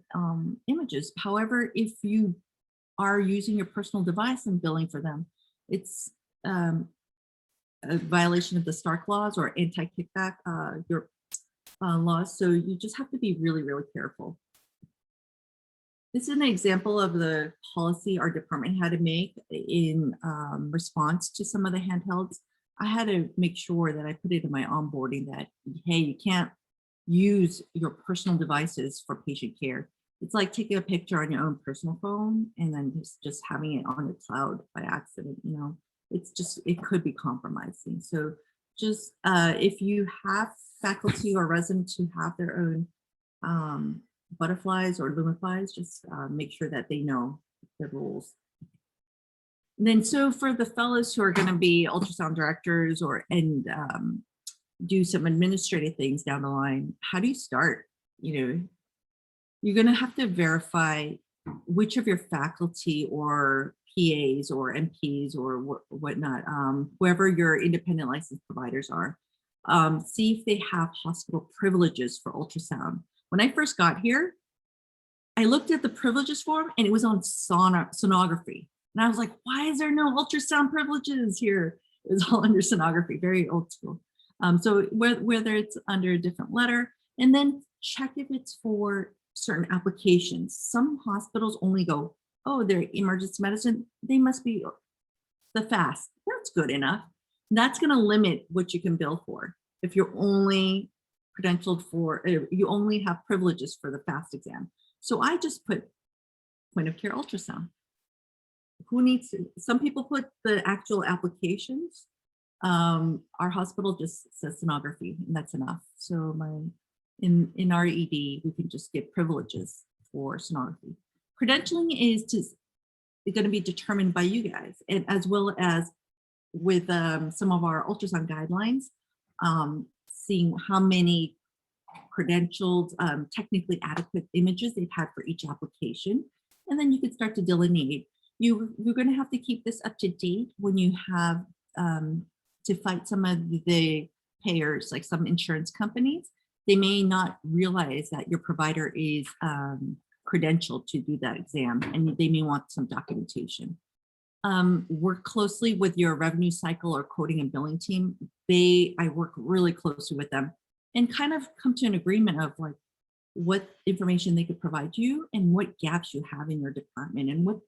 images. However, if you are using your personal device and billing for them, it's a violation of the Stark laws or anti-kickback laws. So you just have to be really, really careful. This is an example of the policy our department had to make in response to some of the handhelds. I had to make sure that I put it in my onboarding that, hey, you can't use your personal devices for patient care. It's like taking a picture on your own personal phone and then just having it on the cloud by accident, you know, it could be compromising. So just if you have faculty or residents who have their own butterflies or lumiflies, just make sure that they know the rules. And then so for the fellows who are going to be ultrasound directors and do some administrative things down the line, how do you start? You know, you're going to have to verify which of your faculty or PAs or MPs or whatnot, whoever your independent licensed providers are, see if they have hospital privileges for ultrasound. When I first got here, I looked at the privileges form and it was on sonography. And I was like, why is there no ultrasound privileges here? It was all under sonography, very old school. So whether it's under a different letter, and then check if it's for certain applications. Some hospitals only go, oh, they're emergency medicine, they must be the FAST. That's good enough. That's going to limit what you can bill for. If you're only credentialed for, you only have privileges for the FAST exam. So I just put point of care ultrasound. Who needs to, some people put the actual applications. Our hospital just says sonography and that's enough. So in our ED, we can just get privileges for sonography. Credentialing is going to be determined by you guys, and as well as with some of our ultrasound guidelines, seeing how many credentialed, technically adequate images they've had for each application. And then you can start to delineate. You're going to have to keep this up to date when you have to fight some of the payers, like some insurance companies. They may not realize that your provider is credentialed to do that exam, and they may want some documentation. Work closely with your revenue cycle or coding and billing team. I work really closely with them and kind of come to an agreement of like what information they could provide you and what gaps you have in your department and what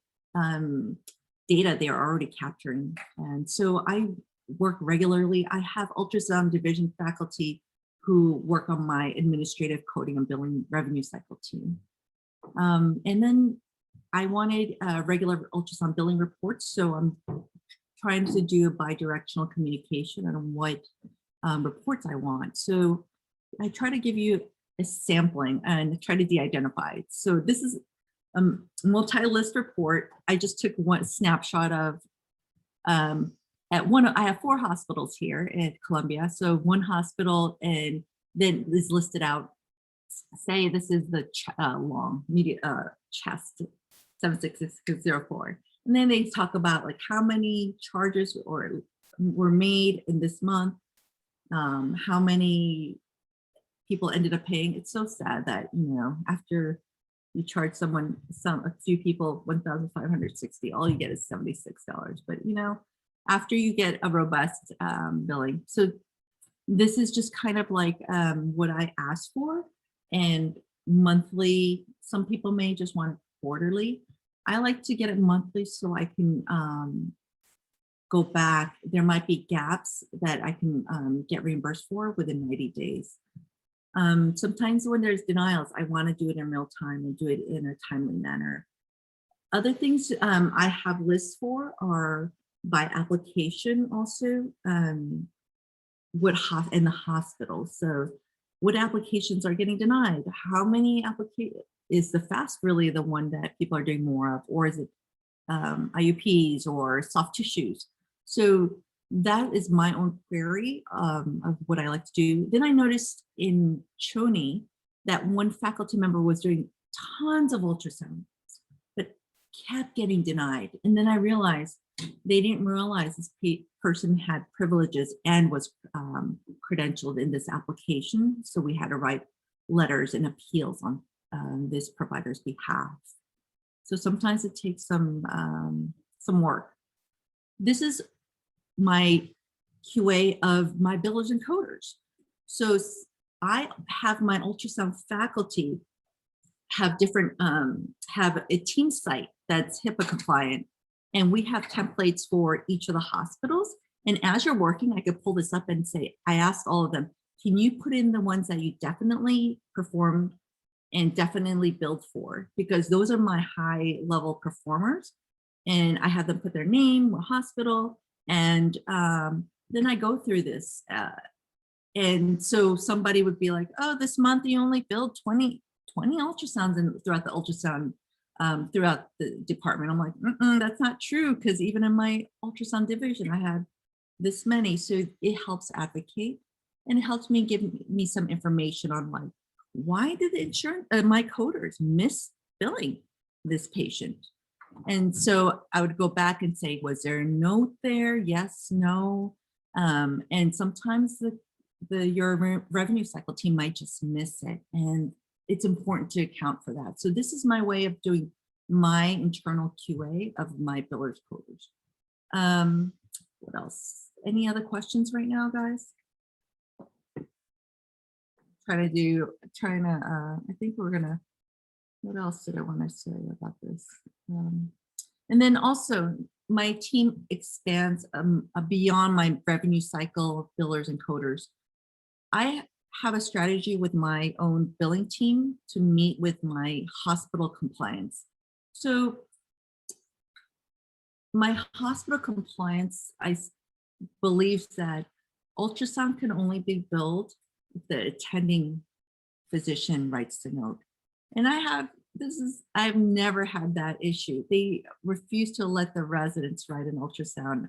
data they are already capturing. And so I work regularly. I have ultrasound division faculty who work on my administrative coding and billing revenue cycle team. And then I wanted regular ultrasound billing reports. So I'm trying to do a bi-directional communication on what reports I want. So I try to give you a sampling and try to de-identify. So this is a multi-list report. I just took one snapshot of I have 4 hospitals here at Columbia. So one hospital and then is listed out. Say this is the long chest 76604, and then they talk about like how many charges were made in this month, how many people ended up paying. It's so sad that, you know, after you charge a few people 1,560, all you get is $76. But after you get a robust billing, so this is just kind of like what I asked for, and monthly. Some people may just want it quarterly. I like to get it monthly so I can go back. There might be gaps that I can get reimbursed for within 90 days. Sometimes when there's denials, I want to do it in real time and do it in a timely manner. Other things I have lists for are by application also, in the hospital. So what applications are getting denied? How many applications? Is the FAST really the one that people are doing more of, or is it IUPs or soft tissues? So that is my own query of what I like to do. Then I noticed in CHONI that one faculty member was doing tons of ultrasounds, but kept getting denied. And then I realized they didn't realize this person had privileges and was credentialed in this application. So we had to write letters and appeals on this provider's behalf. So sometimes it takes some work. This is my QA of my billers and coders. So I have my ultrasound faculty have different, have a team site that's HIPAA compliant, and we have templates for each of the hospitals. And as you're working, I could pull this up and say, I asked all of them, can you put in the ones that you definitely performed and definitely billed for? Because those are my high level performers. And I have them put their name, what hospital, and then I go through this. And so somebody would be like, oh, this month you only billed 20 ultrasounds throughout the ultrasound, throughout the department. I'm like, that's not true, because even in my ultrasound division, I had this many. So it helps advocate, and it helps me give me some information on like, why did the insurance, my coders miss billing this patient? And so I would go back and say, was there a note there? Yes, no. And sometimes your revenue cycle team might just miss it. And it's important to account for that. So this is my way of doing my internal QA of my billers coders. What else? Any other questions right now, guys? I think we're gonna, what else did I want to say about this? And then also my team expands beyond my revenue cycle billers and coders. I have a strategy with my own billing team to meet with my hospital compliance. So my hospital compliance, I believe that ultrasound can only be billed if the attending physician writes the note. And I've never had that issue. They refuse to let the residents write an ultrasound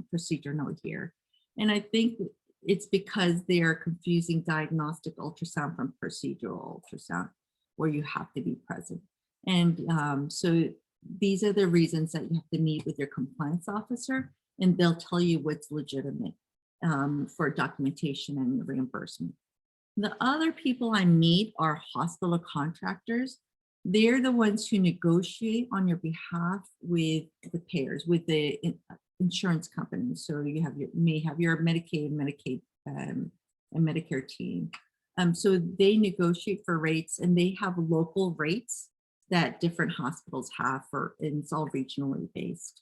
procedure note here. And I think it's because they are confusing diagnostic ultrasound from procedural ultrasound, where you have to be present. And so these are the reasons that you have to meet with your compliance officer, and they'll tell you what's legitimate for documentation and reimbursement. The other people I meet are hospital contractors. They're the ones who negotiate on your behalf with the payers, with the insurance companies. So you may have your Medicaid, Medicaid, and Medicare team. So they negotiate for rates, and they have local rates that different hospitals have and it's all regionally based.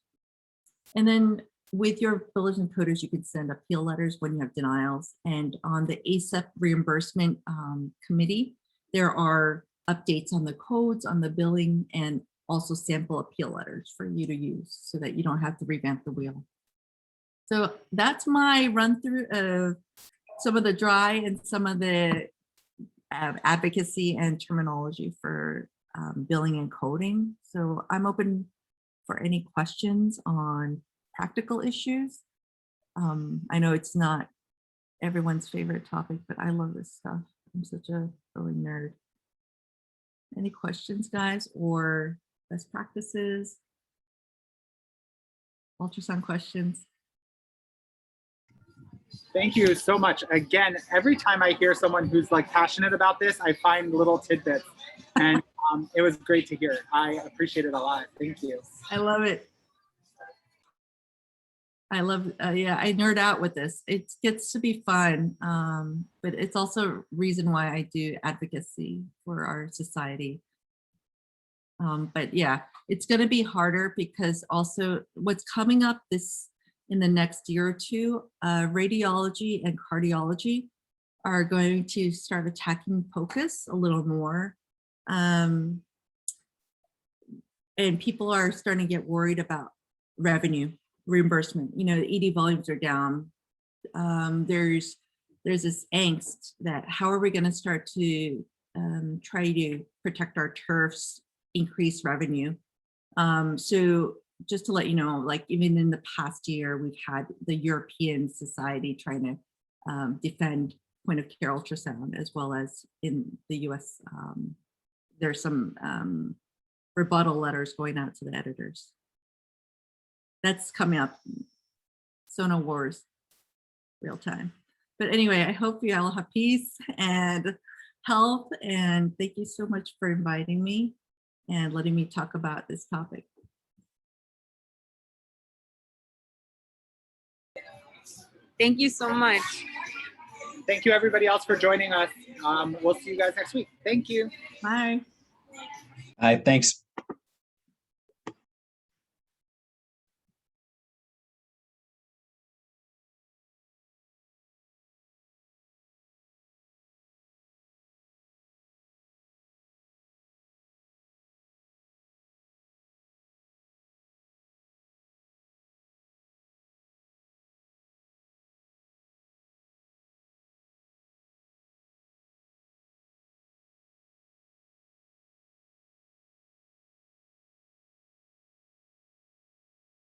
And then with your billers and coders, you can send appeal letters when you have denials. And on the ACEP reimbursement committee, there are updates on the codes, on the billing, and also sample appeal letters for you to use so that you don't have to revamp the wheel. So that's my run through of some of the dry and some of the advocacy and terminology for billing and coding. So I'm open for any questions on practical issues. I know it's not everyone's favorite topic, but I love this stuff. I'm such a billing nerd. Any questions, guys, or best practices? Ultrasound questions?
Thank you so much. Again, every time I hear someone who's like passionate about this, I find little tidbits. And It was great to hear. I appreciate it a lot. Thank you.
I love it. I love, yeah, I nerd out with this. It gets to be fun, but it's also a reason why I do advocacy for our society. But yeah, it's going to be harder because also what's coming up in the next year or two, radiology and cardiology are going to start attacking POCUS a little more. And people are starting to get worried about revenue, reimbursement. You know, the ED volumes are down. There's this angst that how are we going to start to try to protect our turfs, increase revenue. So just to let you know, like even in the past year, we've had the European Society trying to defend point of care ultrasound, as well as in the US, there's some rebuttal letters going out to the editors. That's coming up. Sono Wars, real time. But anyway, I hope you all have peace and health, and thank you so much for inviting me and letting me talk about this topic.
Thank you so much.
Thank you everybody else for joining us. We'll see you guys next week. Thank you.
Bye.
All right, thanks.